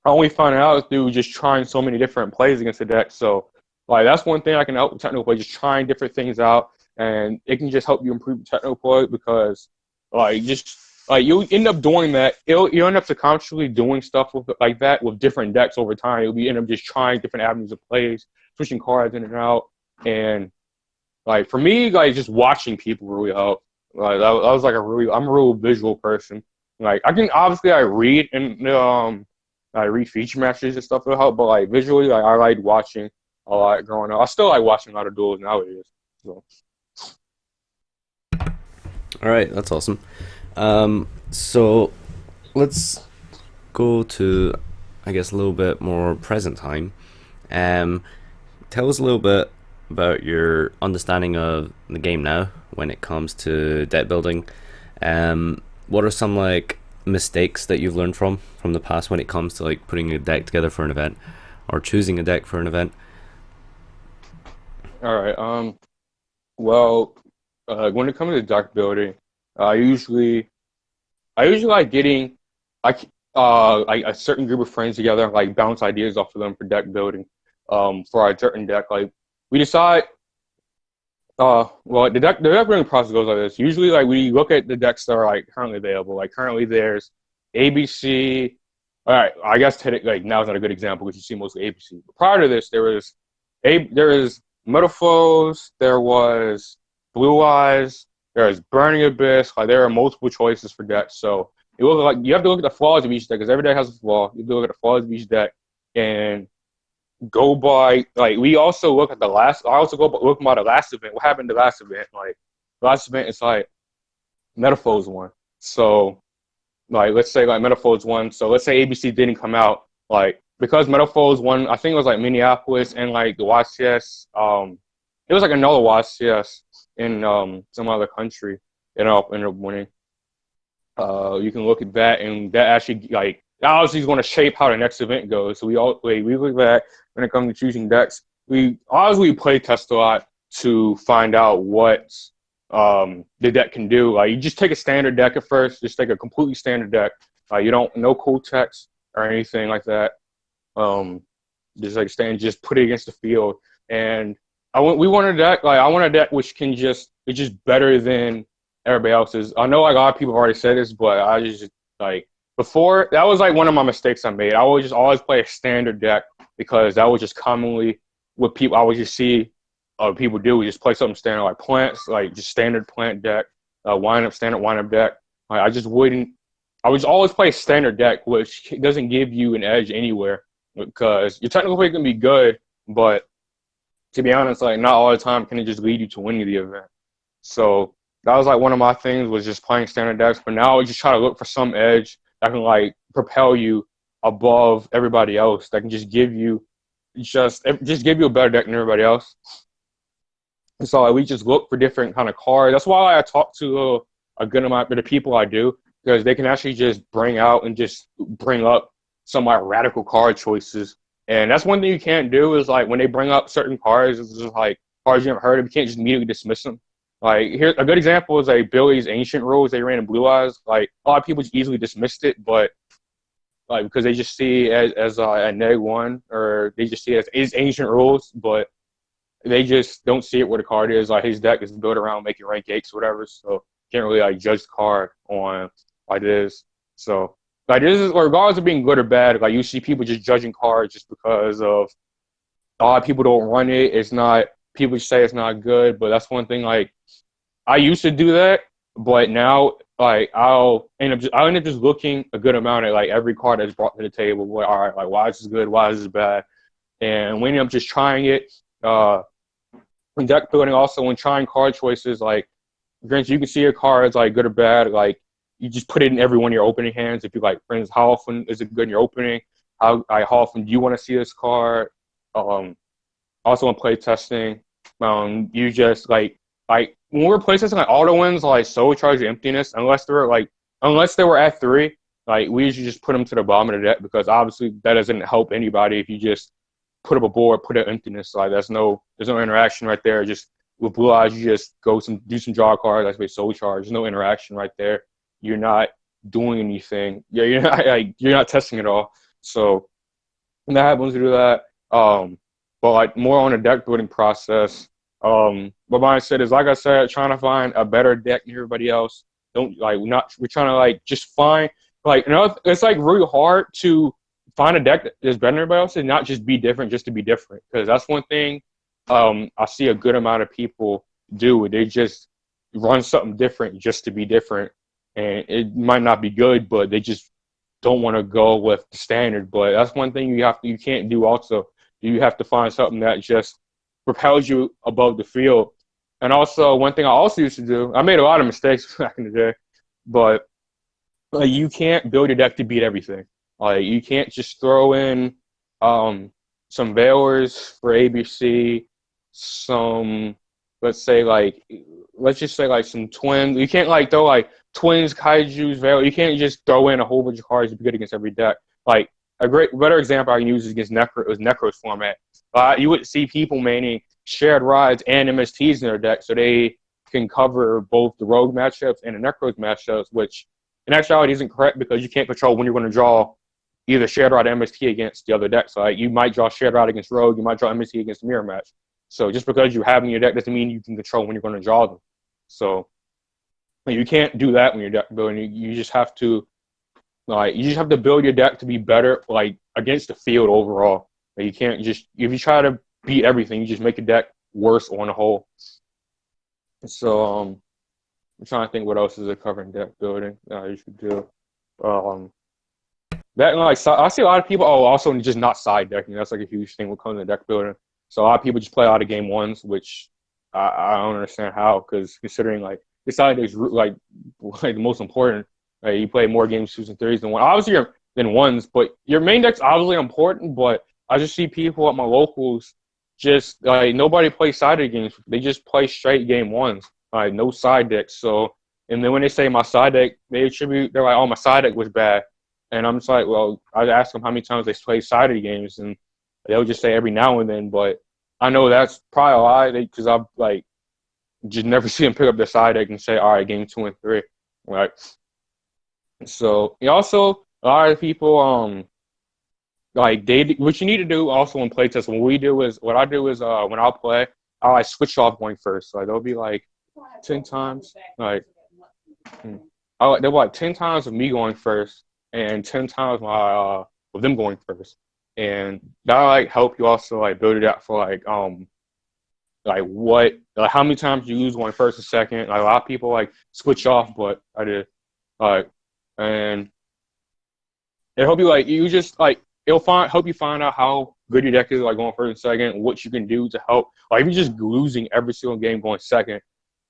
I only found out through just trying so many different plays against the deck. So, like, that's one thing I can help with technical play, just trying different things out, and it can just help you improve technical play because, like, you end up doing that. You end up subconsciously doing stuff like that with different decks over time. You'll end up just trying different avenues of plays, switching cards in and out, and like for me, like just watching people really help. Like that was like I'm a real visual person. Like I can obviously I read and I read feature matches and stuff will help, but like visually, like I like watching a lot growing up. I still like watching a lot of duels nowadays. So. All right, that's awesome. So let's go to, I guess, a little bit more present time. Tell us a little bit about your understanding of the game now when it comes to deck building. What are some like mistakes that you've learned from the past when it comes to like putting a deck together for an event or choosing a deck for an event? All right. Well, when it comes to deck building, I usually like getting like a certain group of friends together, like bounce ideas off of them for deck building. For a certain deck, like we decide. Well, the deck building process goes like this. Usually, like we look at the decks that are like currently available. Like currently, there's ABC. All right, I guess today, like now is not a good example because you see mostly ABC. But prior to this, there was Metal Foes, there was Blue Eyes, there was Burning Abyss. Like there are multiple choices for decks. So you have to look at the flaws of each deck because every deck has a flaw. You have to look at the flaws of each deck and go by like we also look at the last. I also look by the last event. What happened to the last event? Like the last event is like Metaphors won. So like let's say like Metaphors won. So let's say ABC didn't come out like because Metaphors won. I think it was like Minneapolis and like the YCS. It was like another YCS in some other country. Ended up winning. You can look at that and that actually like obviously is going to shape how the next event goes. So we look at that when it comes to choosing decks. We play test a lot to find out what the deck can do. Like you just take a standard deck at first, just take a completely standard deck. You don't no cool text or anything like that. Just like just put it against the field. And I want a deck which can it's just better than everybody else's. I know like a lot of people have already said this, but I just like before that was like one of my mistakes I made. I would just always play a standard deck because that was just commonly what people I would just see people do. We just play something standard like plants, like just standard plant deck, standard wind up deck. Like I would always play a standard deck, which doesn't give you an edge anywhere because your technical play can be good, but to be honest, like not all the time can it just lead you to winning the event. So that was like one of my things was just playing standard decks, but now I just try to look for some edge that can like propel you above everybody else that can just give you a better deck than everybody else. And so like, we just look for different kind of cards. That's why I talk to a good amount of the people I do, because they can actually just bring out and just bring up some like radical card choices. And that's one thing you can't do is like when they bring up certain cards, it's just like cards you haven't heard of, you can't just immediately dismiss them. Like here, a good example is like Billy's Ancient Rules they ran in Blue Eyes. Like a lot of people just easily dismissed it, but like because they just see it as a neg one, or they just see it as Ancient Rules, but they just don't see it where the card is. Like his deck is built around making rank 8s or whatever, so can't really like judge the card on like this. So like this is regardless of being good or bad, like you see people just judging cards just because of a lot of people don't run it. It's not, people say it's not good, but that's one thing like I used to do that, but now like I'll end up just looking a good amount at like every card that's brought to the table. Like, all right, like why is this good? Why is this bad? And we end up just trying it. In deck building, also when trying card choices, like granted, you can see your cards like good or bad. Like you just put it in every one of your opening hands. If you like, friends, how often is it good in your opening? How often do you want to see this card? Also in play testing, you just like when we're play testing, like auto wins, like Soul Charge Emptiness, unless they were at 3, like we usually just put them to the bottom of the deck, because obviously that doesn't help anybody if you just put up a board, put an emptiness. Like there's no interaction right there. Just with Blue Eyes, you just do some draw cards. That's Soul Charge. There's no interaction right there. You're not doing anything. Yeah, you're not testing at all. So and that happens to do that. But like more on the deck building process. What mindset is, like I said, trying to find a better deck than everybody else. We're trying to like just find like, it's like really hard to find a deck that is better than everybody else and not just be different just to be different. Because that's one thing I see a good amount of people do. They just run something different just to be different. And it might not be good, but they just don't want to go with the standard. But that's one thing you can't do also. You have to find something that just propels you above the field. And also, one thing I also used to do, I made a lot of mistakes back in the day, but like, you can't build your deck to beat everything. Like you can't just throw in some Veilers for ABC, let's just say like some Twins. You can't like throw like Twins, Kaijus, Veil. You can't just throw in a whole bunch of cards to be good against every deck. Like a better example I can use is against Necro's format. You would see people maining shared rides and MSTs in their deck, so they can cover both the Rogue matchups and the Necros matchups, which in actuality isn't correct, because you can't control when you're going to draw either shared ride or MST against the other deck. So like, you might draw shared ride against Rogue, you might draw MST against Mirror Match. So just because you have in your deck doesn't mean you can control when you're going to draw them. So you can't do that when you're deck building. You just have to build your deck to be better, like against the field overall. Like, you can't just, if you try to beat everything, you just make your deck worse on the whole. So I'm trying to think what else is it covering deck building you should do. That like, I see a lot of people also just not side decking. That's like a huge thing when it comes to deck building. So a lot of people just play a lot of game 1s, which I don't understand how, because considering like the side deck is like the most important. You play more games 2s and 3s than 1. Obviously than 1s, but your main deck's obviously important. But I just see people at my locals just like, nobody plays sided games. They just play straight game 1s, like no side decks. So, and then when they say my side deck, they're like, oh, my side deck was bad. And I'm just like, well, I ask them how many times they play sided games, and they'll just say every now and then. But I know that's probably a lie, because I've like just never see them pick up their side deck and say, all right, game 2 and 3, right? So also a lot of people like what you need to do also in playtest. What I do is when I'll play, I'll like switch off going first. So, like there'll be like 10 times like there'll be like 10 times of me going first and 10 times with them going first. And that'll like help you also like build it out for like how many times you use going first and second. Like a lot of people like switch off, but I did and it'll help you help you find out how good your deck is like going first and second, what you can do to help. Like if you're just losing every single game going second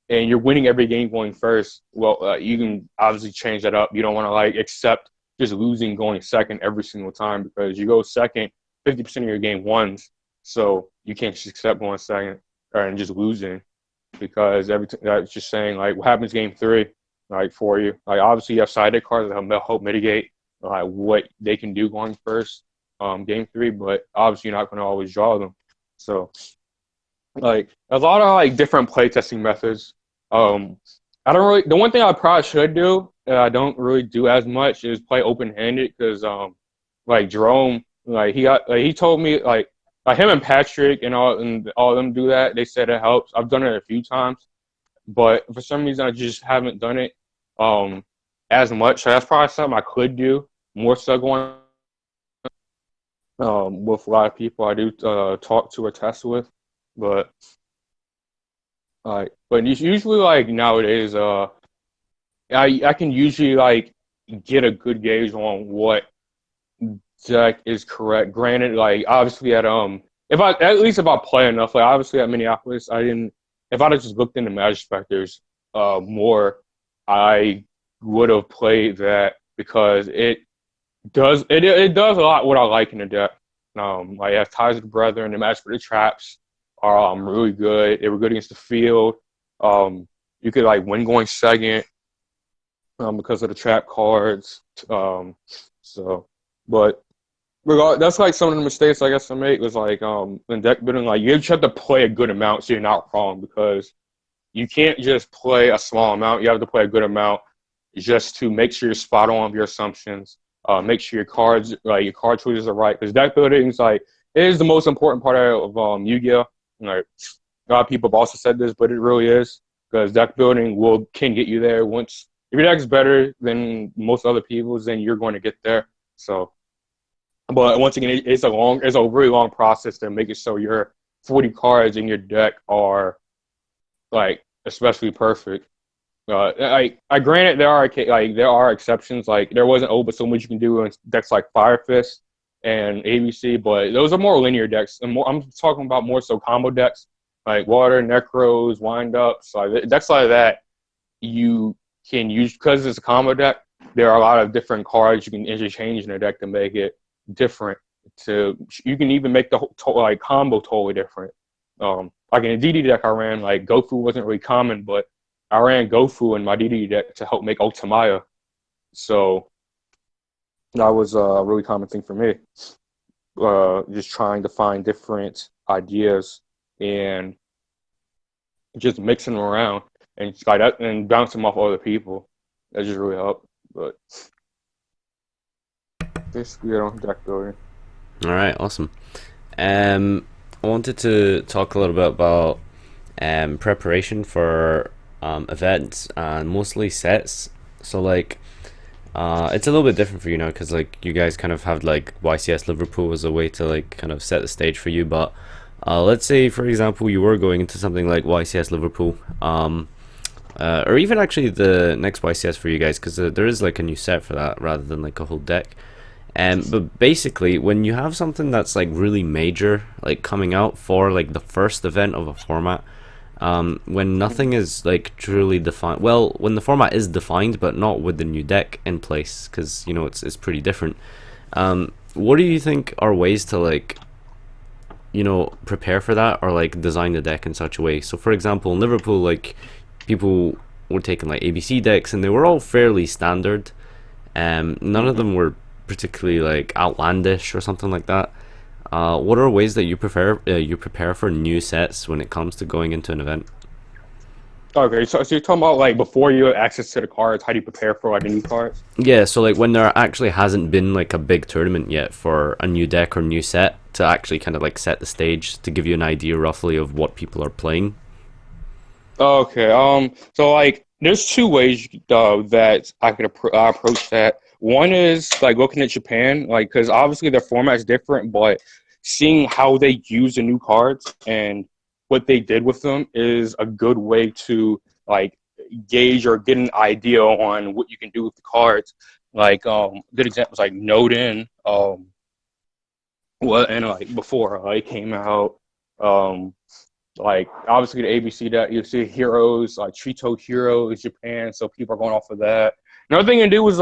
and you're winning every game going first, well you can obviously change that up. You don't want to like accept just losing going second every single time, because you go second 50% of your game ones, so you can't just accept going second and just losing, because everything that's just saying like what happens game three, like for you, like obviously you have side deck cards that help mitigate like what they can do going first, game three, but obviously you're not going to always draw them. So like a lot of like different playtesting methods. I don't really. The one thing I probably should do, and I don't really do as much, is play open handed, because like Jerome, he told me like him and Patrick and all of them do that. They said it helps. I've done it a few times, but for some reason I just haven't done it as much. So that's probably something I could do more so going with a lot of people I do talk to or test with, but but usually like nowadays I can usually like get a good gauge on what deck is correct. Granted, like obviously if I play enough, like obviously at Minneapolis, I didn't. If I'd have just looked into Magic Specters more, I would have played that, because it does a lot what I like in the deck. Like it has Ties of the Brethren, the Magic for the Traps are really good. They were good against the field. You could like win going second because of the trap cards. So, but that's like some of the mistakes I guess I made was like in deck building. Like you just have to play a good amount so you're not wrong, because you can't just play a small amount. You have to play a good amount just to make sure you're spot on with your assumptions. Make sure your cards, like your card choices are right, because deck building is like it is the most important part of Yu-Gi-Oh. Like a lot of people have also said this, but it really is, because deck building can get you there. Once if your deck's better than most other people's, then you're going to get there. So, but once again, it's a really long process to make it so your 40 cards in your deck are like especially perfect. I granted there are exceptions. Like there wasn't so much you can do in decks like Fire Fist and ABC, but those are more linear decks. And I'm talking about more so combo decks like Water, Necros, Wind Ups, like decks like that. You can use, because it's a combo deck. There are a lot of different cards you can interchange in a deck to make it different. You can even make the whole combo totally different. Like in a DD deck I ran, like Gofu wasn't really common, but I ran Gofu in my DD deck to help make Ultimaya. So that was a really common thing for me. Just trying to find different ideas and just mixing them around and like that, and bouncing them off other people. That just really helped. But basically, deck building. All right, awesome. I wanted to talk a little bit about preparation for events and mostly sets. So like it's a little bit different for you now, because like you guys kind of have like YCS Liverpool as a way to like kind of set the stage for you. But let's say for example you were going into something like YCS Liverpool, or even actually the next YCS for you guys, because there is like a new set for that rather than like a whole deck. But basically, when you have something that's like really major, like coming out for like the first event of a format, when nothing is like truly defined, well, when the format is defined but not with the new deck in place, because you know it's pretty different. What do you think are ways to like, you know, prepare for that, or like design the deck in such a way? So for example, in Liverpool, like people were taking like ABC decks and they were all fairly standard. None of them were particularly like outlandish or something like that. What are ways that you prepare for new sets when it comes to going into an event? Okay, so you're talking about like before you have access to the cards, how do you prepare for like the new cards? Yeah, so like when there actually hasn't been like a big tournament yet for a new deck or new set, to actually kind of like set the stage to give you an idea roughly of what people are playing. Okay, so like there's two ways that I could approach that. One is like looking at Japan, like because obviously their format's different, but seeing how they use the new cards and what they did with them is a good way to like gauge or get an idea on what you can do with the cards. Like good examples like Noden, and like before it came out, like obviously the ABC that you see heroes like Trito Heroes Japan, so people are going off of that. Another thing to do is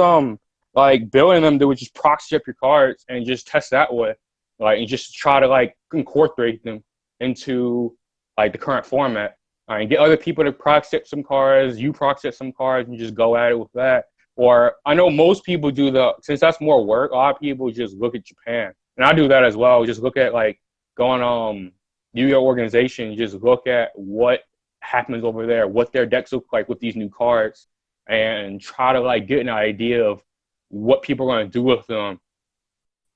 like building them, they would just proxy up your cards and just test that way, like, and just try to like incorporate them into like the current format. And get other people to proxy up some cards, you proxy up some cards, and just go at it with that. Or I know most people do since that's more work, a lot of people just look at Japan. And I do that as well. Just look at like going Yu-Gi-Oh organization, just look at what happens over there, what their decks look like with these new cards, and try to like get an idea of what people are going to do with them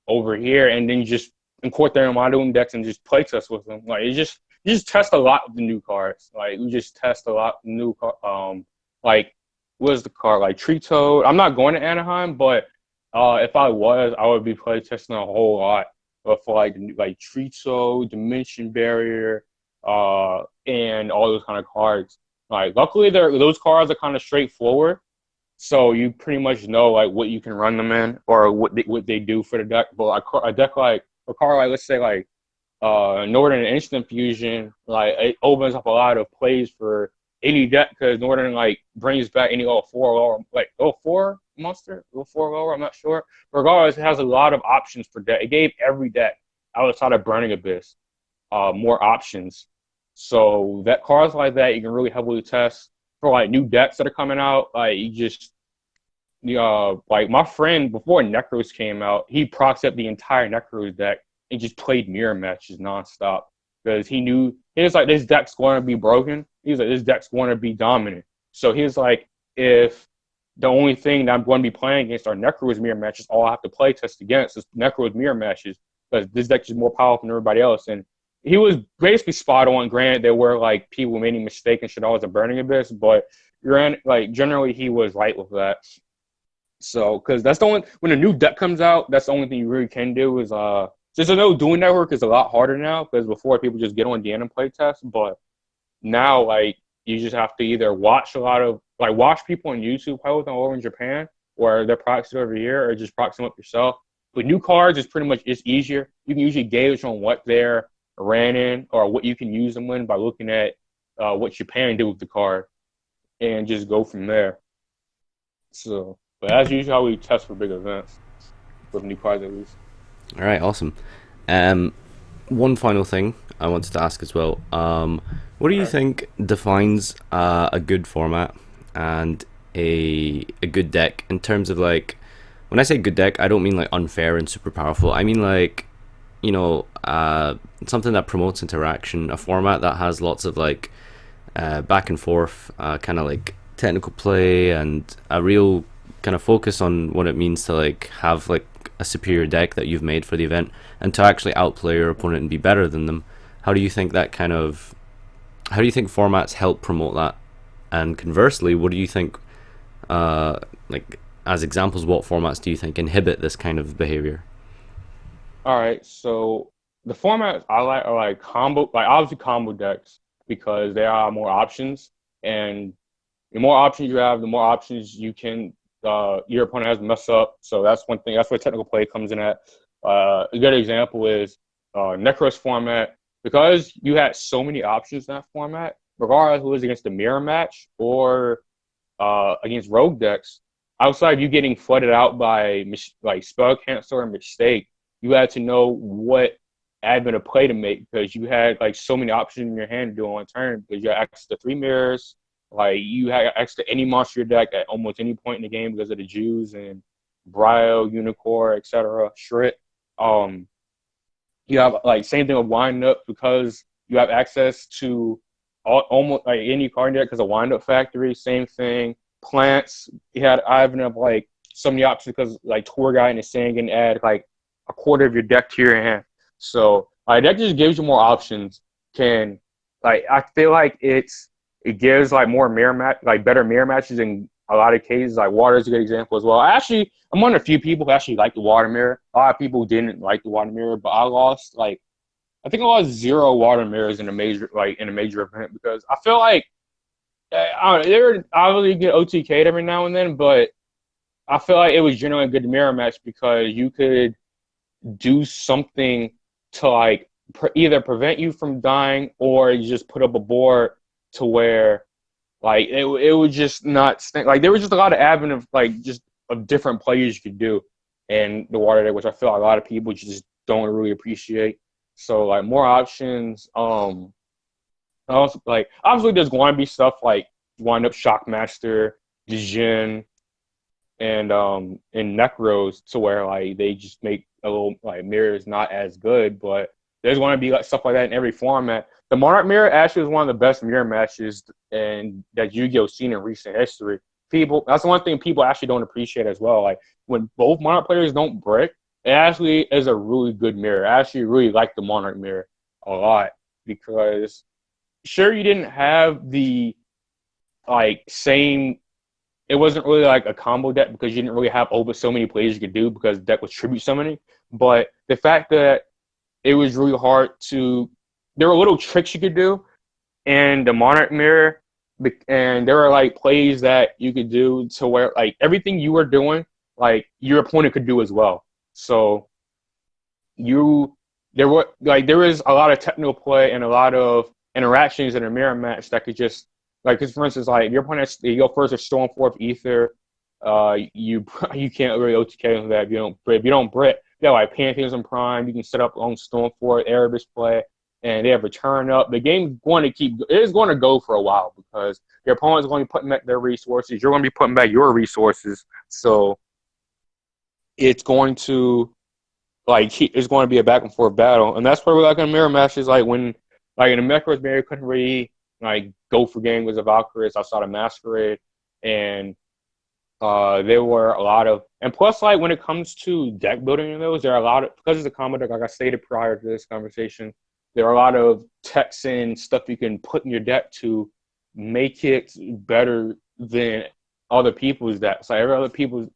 over here, and then just incorporate them onto them decks and just play test with them. Like you just test a lot of the new cards. Like we just test a lot of new like what is the card, like Tree Toad. I'm not going to Anaheim, but if I was, I would be play testing a whole lot for like Tree Toad, Dimension Barrier, and all those kind of cards. Like luckily those cards are kind of straightforward, so you pretty much know like what you can run them in or what they do for the deck. But a deck like a card like, let's say like Northern Instant Fusion, like it opens up a lot of plays for any deck because Northern like brings back any 04 lower, like 04 monster, 04 lower, I'm not sure. Regardless, it has a lot of options for deck. It gave every deck outside of Burning Abyss more options. So that cards like that you can really heavily test for like new decks that are coming out. Like you just like my friend before Necros came out, he proxied up the entire Necros deck and just played mirror matches nonstop because he knew he was like, this deck's going to be broken. He's like, this deck's going to be dominant. So he's like, if the only thing that I'm going to be playing against are Necros mirror matches, all I have to play test against is Necros mirror matches because this deck is more powerful than everybody else. And he was basically spot on. Granted, there were like people making mistakes and shit always a Burning Abyss, but like generally he was right with that. So because that's the only when a new deck comes out, that's the only thing you really can do is just I know doing network is a lot harder now because before people just get on DN and play test, but now like you just have to either watch people on YouTube play with them over in Japan or they're proxy over here or just proxy them up yourself. With new cards, it's easier. You can usually gauge on what they're ran in or what you can use them in by looking at what Japan did with the card and just go from there. So, but that's usually how we test for big events with new cards at least. All right, awesome. One final thing I wanted to ask as well. What do you think defines a good format and a good deck in terms of like, when I say good deck, I don't mean like unfair and super powerful. I mean like, you know, something that promotes interaction, a format that has lots of like back and forth, kind of like technical play and a real kind of focus on what it means to like have like a superior deck that you've made for the event and to actually outplay your opponent and be better than them. How do you think formats help promote that? And conversely, what do you think, like as examples, what formats do you think inhibit this kind of behavior? All right, so the formats I like are like combo, like obviously combo decks because there are more options, and the more options you have, the more options you can your opponent has to mess up. So that's one thing. That's where technical play comes in at. A good example is Necros format because you had so many options in that format. Regardless who was against the mirror match or against rogue decks, outside you getting flooded out by like spell cancel or mistake, you had to know what admin of play to make because you had like so many options in your hand to do on turn because you had access to 3 mirrors, like you had access to any monster deck at almost any point in the game because of the Jews and Brio, Unicorn, etc. Shrit. You have like same thing with wind up because you have access to almost like any card deck because of wind up factory. Same thing. Plants. You had Ivan of like so many options because like tour guide and saying and add like a quarter of your deck to your hand. So that just gives you more options. I feel like it gives like more better mirror matches in a lot of cases. Like water is a good example as well. I'm one of the few people who actually like the water mirror. A lot of people didn't like the water mirror, but I think I lost 0 water mirrors in a major event because I feel like I really get OTK'd every now and then, but I feel like it was generally a good mirror match because you could do something to like either prevent you from dying or you just put up a board to where like it would just not stink. Like there was just a lot of admin of like just of different plays you could do in the water deck, which I feel like a lot of people just don't really appreciate. So like more options. Also, like obviously there's going to be stuff like wind up Shockmaster, Djinn, and Necros to where like they just make a little like mirrors not as good, but there's going to be like stuff like that in every format. The Monarch mirror actually is one of the best mirror matches and that Yu-Gi-Oh seen in recent history. That's the one thing people actually don't appreciate as well. Like when both Monarch players don't brick, it actually is a really good mirror. I actually really like the Monarch mirror a lot because sure you didn't have the like same. It wasn't really like a combo deck because you didn't really have over so many plays you could do because the deck was tribute summoning. But the fact that it was really hard to, there were little tricks you could do in the Monarch mirror, and there were like plays that you could do to where like everything you were doing, like your opponent could do as well. So there was a lot of technical play and a lot of interactions in a mirror match that could just like, because for instance, like if your opponent you go first or Storm Forth Ether, you can't really OTK on that if you don't Brit. Yeah, like Pantheism Prime, you can set up on Storm Forth, Erebus play, and they have return up. The game's going to go for a while because your opponent's going to be putting back their resources. You're going to be putting back your resources. So it's going to it's going to be a back and forth battle, and that's where we like in mirror matches. Like when like in the Mecros mirror, couldn't really like go for game with the Valkyries outside of Masquerade, and there were a lot of, and plus like when it comes to deck building in those, there are a lot of, because it's a combo deck, like I stated prior to this conversation, there are a lot of techs and stuff you can put in your deck to make it better than other people's decks. Like other people's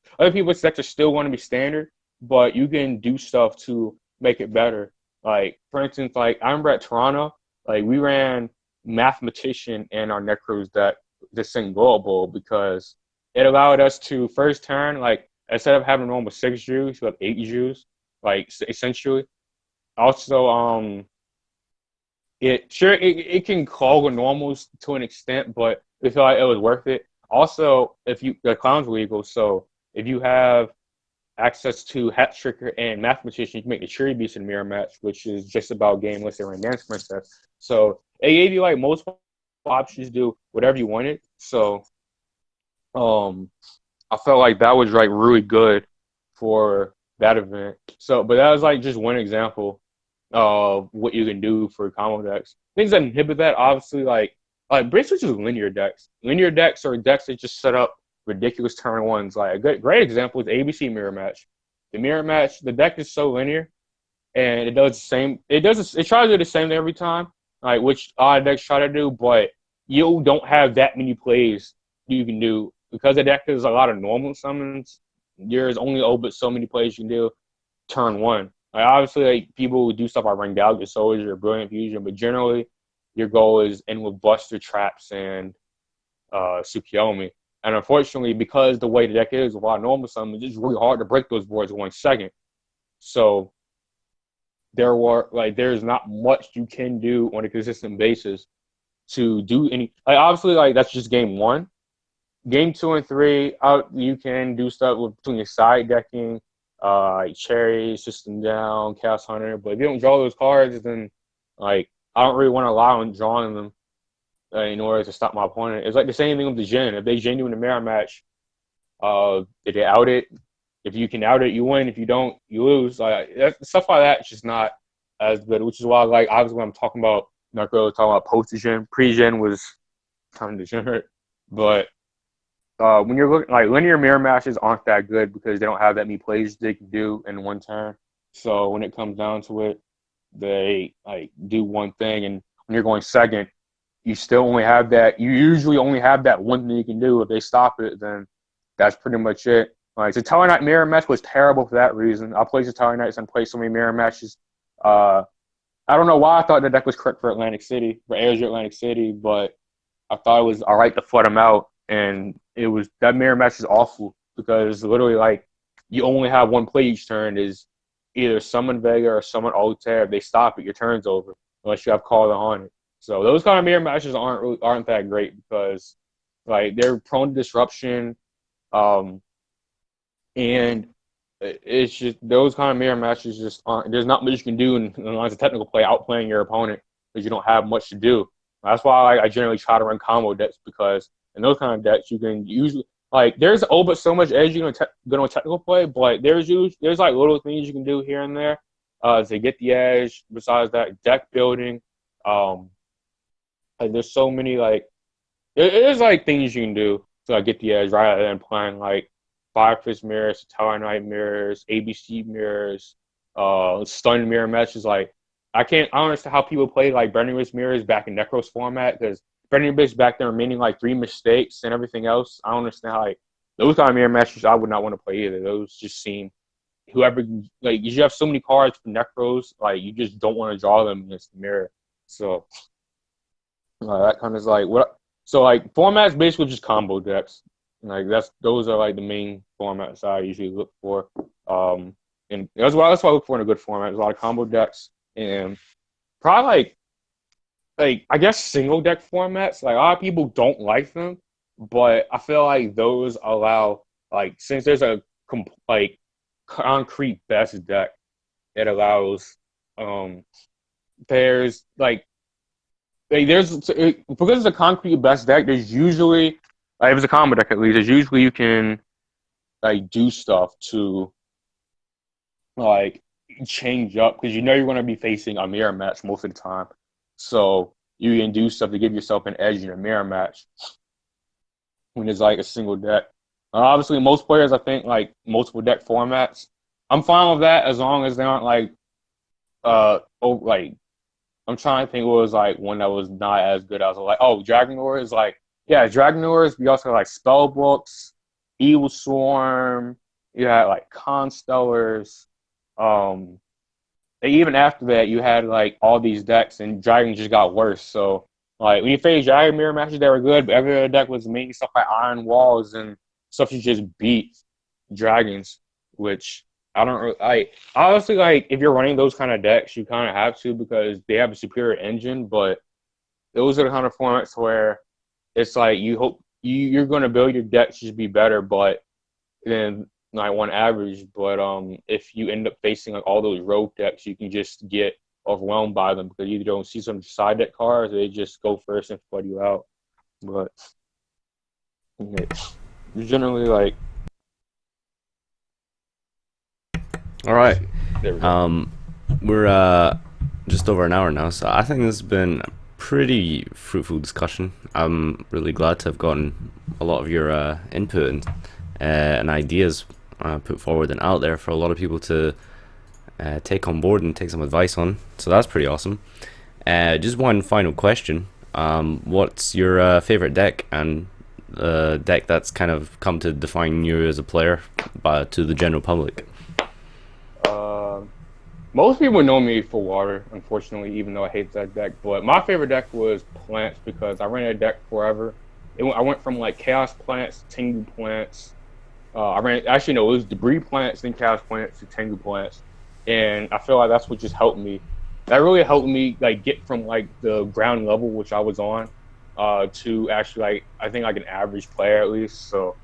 decks are still going to be standard, but you can do stuff to make it better. Like for instance, like I remember at Toronto, like we ran Mathematician and our Necros deck to sing Global because it allowed us to first turn, like instead of having normal 6 Jews, you have 8 Jews, like essentially. Also, it can clog the normals to an extent, but we feel like it was worth it. Also, if the clowns were legal, so if you have access to Hat Tricker and Mathematician, you can make the Cherry Beast in mirror match, which is just about gameless and Dance Princess. So it gave you like most options to do whatever you wanted. So I felt like that was like really good for that event. So, but that was like just one example of what you can do for combo decks. Things that inhibit that, obviously, like basically just linear decks. Linear decks are decks that just set up ridiculous turn ones. Like a great example is ABC Mirror Match. The Mirror Match, the deck is so linear, and it does the same. It tries to do the same thing every time, like which a lot of decks try to do, but you don't have that many plays you can do because the deck is a lot of normal summons. There's only so many plays you can do turn one. Like obviously, like people who do stuff like Rengalgia Soldier or Brilliant Fusion, but generally, your goal is in with Buster Traps and Tsukiyomi. And unfortunately, because the way the deck is with a lot of normal summons, it's really hard to break those boards in 1 second. So there's not much you can do on a consistent basis to do any. Like obviously, like that's just game 1. Game 2 and 3, you can do stuff between your side decking, like Cherry, System Down, Chaos Hunter. But if you don't draw those cards, then like I don't really want to rely on drawing them in order to stop my opponent. It's like the same thing with the Djinn. If they Djinn you in a mirror match, if they out it, if you can out it, you win. If you don't, you lose. Like stuff like that, it's just not as good. Which is why, like, obviously, when I'm talking about Narco, talking about post-Djinn, pre-Djinn was kind of degenerate. But when you're looking, like, linear mirror matches aren't that good because they don't have that many plays they can do in 1 turn. So when it comes down to it, they like do one thing, and when you're going second, you still only have that. You usually only have that one thing you can do. If they stop it, then that's pretty much it. Like the Tower Knight mirror match was terrible for that reason. I played the Tower Knights and played so many mirror matches. I don't know why I thought the deck was correct for Atlantic City, for Asia Atlantic City, but I thought it was all right to flood them out. And that mirror match is awful because literally like you only have one play each turn is either summon Vega or summon Altair. If they stop it, your turn's over unless you have Call on it. So those kind of mirror matches aren't that great because like they're prone to disruption. and it's just those kind of mirror matches just aren't. There's not much you can do in the lines of technical play outplaying your opponent because you don't have much to do. That's why I generally try to run combo decks because in those kind of decks you can usually there's but so much edge you can go on technical play, but there's like little things you can do here and there to get the edge. Besides that, deck building, um, there's so many there's like things you can do to get the edge rather than playing like Fire Fist mirrors, Tower Knight mirrors, ABC mirrors, stun mirror matches. I don't understand how people play like Burning Wrist mirrors back in Necros format because Burning Wrist back then were meaning like 3 mistakes and everything else. I don't understand how those kind of mirror matches I would not want to play either. Those just seem whoever you have so many cards for Necros, you just don't want to draw them against the mirror. So that kind of is like what. So formats basically just combo decks. Those are the main formats I usually look for. And that's what I look for in a good format. There's a lot of combo decks and probably I guess single deck formats. A lot of people don't like them, but I feel like those allow since there's a concrete best deck, it allows there's there's because it's a concrete best deck. There's usually if it's a combo deck at least, there's usually you can do stuff to change up because you're going to be facing a mirror match most of the time. So you can do stuff to give yourself an edge in a mirror match when it's a single deck. Obviously, most players I think multiple deck formats. I'm fine with that as long as they aren't I'm trying to think what was one that was not as good. I was Dragon Lord is Dragon Lords. We also have spell books, Evil Swarm. You had Constellars. And even after that, you had all these decks, and Dragon just got worse. So when you face Dragon mirror matches, they were good, but every other deck was mainly stuff like Iron Walls and stuff you just beat Dragons, which I don't really honestly if you're running those kind of decks, you kind of have to because they have a superior engine. But those are the kind of formats where it's you hope you're going to build your decks to be better, but then one average. But if you end up facing all those rogue decks, you can just get overwhelmed by them because you don't see some side deck cards, or they just go first and flood you out. But it's generally all right. We're just over an hour now, so I think this has been a pretty fruitful discussion. I'm really glad to have gotten a lot of your input and ideas put forward and out there for a lot of people to take on board and take some advice on. So that's pretty awesome. Just one final question. What's your favorite deck and the deck that's kind of come to define you as a player to the general public? Most people know me for water, unfortunately, even though I hate that deck. But my favorite deck was plants because I ran a deck forever. I went from Chaos Plants, Tengu Plants. It was Debris Plants, then Chaos Plants to Tengu Plants. And I feel that's what just helped me. That really helped me get from the ground level, which I was on, to actually I think an average player at least. So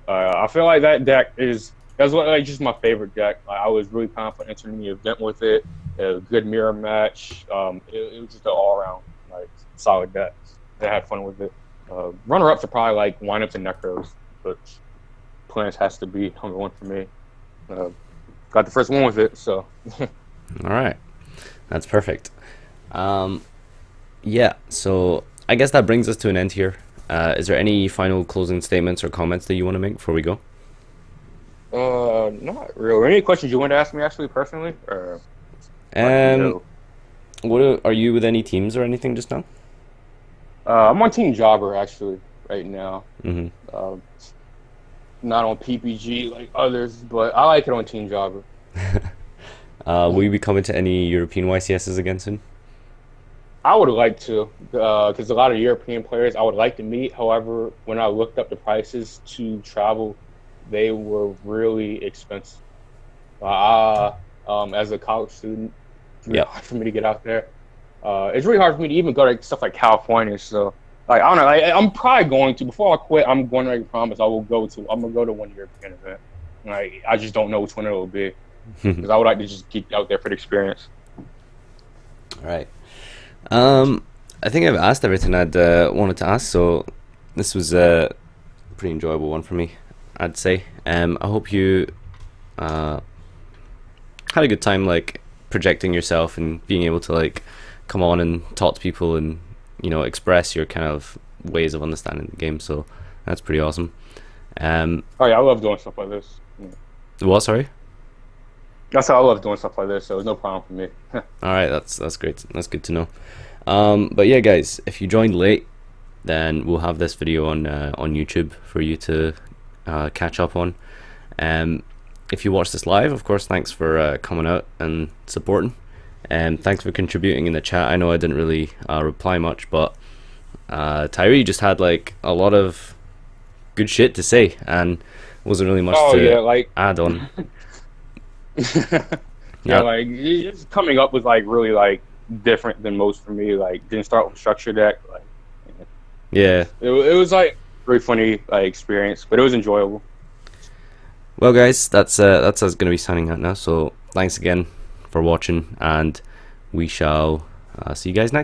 I feel that deck that's just my favorite deck. I was really confident entering the event with it. A good mirror match. It was just an all-around solid deck. I had fun with it. Runner-ups are probably Windups and Necros, but Plants has to be number one for me. Got the first one with it, so. All right, that's perfect. Yeah, so I guess that brings us to an end here. Is there any final closing statements or comments that you want to make before we go? Not really. Any questions you want to ask me actually personally? Or what are you with any teams or anything just now? I'm on Team Jobber actually right now. Mm-hmm. Not on PPG like others, but I like it on Team Jobber. Will you be coming to any European YCSs again soon? I would like to, because a lot of European players I would like to meet. However, when I looked up the prices to travel, they were really expensive. As a college student, it's really hard for me to get out there. It's really hard for me to even go to stuff like California. So, I don't know. I'm probably going to, before I quit, I'm going to make a promise I'm going to go to one European event. Like I just don't know which one it'll be because I would like to just get out there for the experience. All right. I think I've asked everything I'd wanted to ask, so this was a pretty enjoyable one for me, I'd say. I hope you had a good time, like projecting yourself and being able to like come on and talk to people and express your kind of ways of understanding the game. So that's pretty awesome. Oh yeah, I love doing stuff like this. What? Sorry. That's how I love doing stuff like this. So it's no problem for me. All right, that's great. That's good to know. But yeah, guys, if you joined late, then we'll have this video on YouTube for you to catch up on. If you watch this live, of course, thanks for coming out and supporting, and thanks for contributing in the chat. I know I didn't really reply much, but Tyree just had like a lot of good shit to say, and wasn't really much to add on. Yeah, like just coming up was like really like different than most for me. Like didn't start with structure deck. Like yeah, it was like really funny like experience, but it was enjoyable. Well, guys, that's us going to be signing out now. So thanks again for watching, and we shall see you guys next time.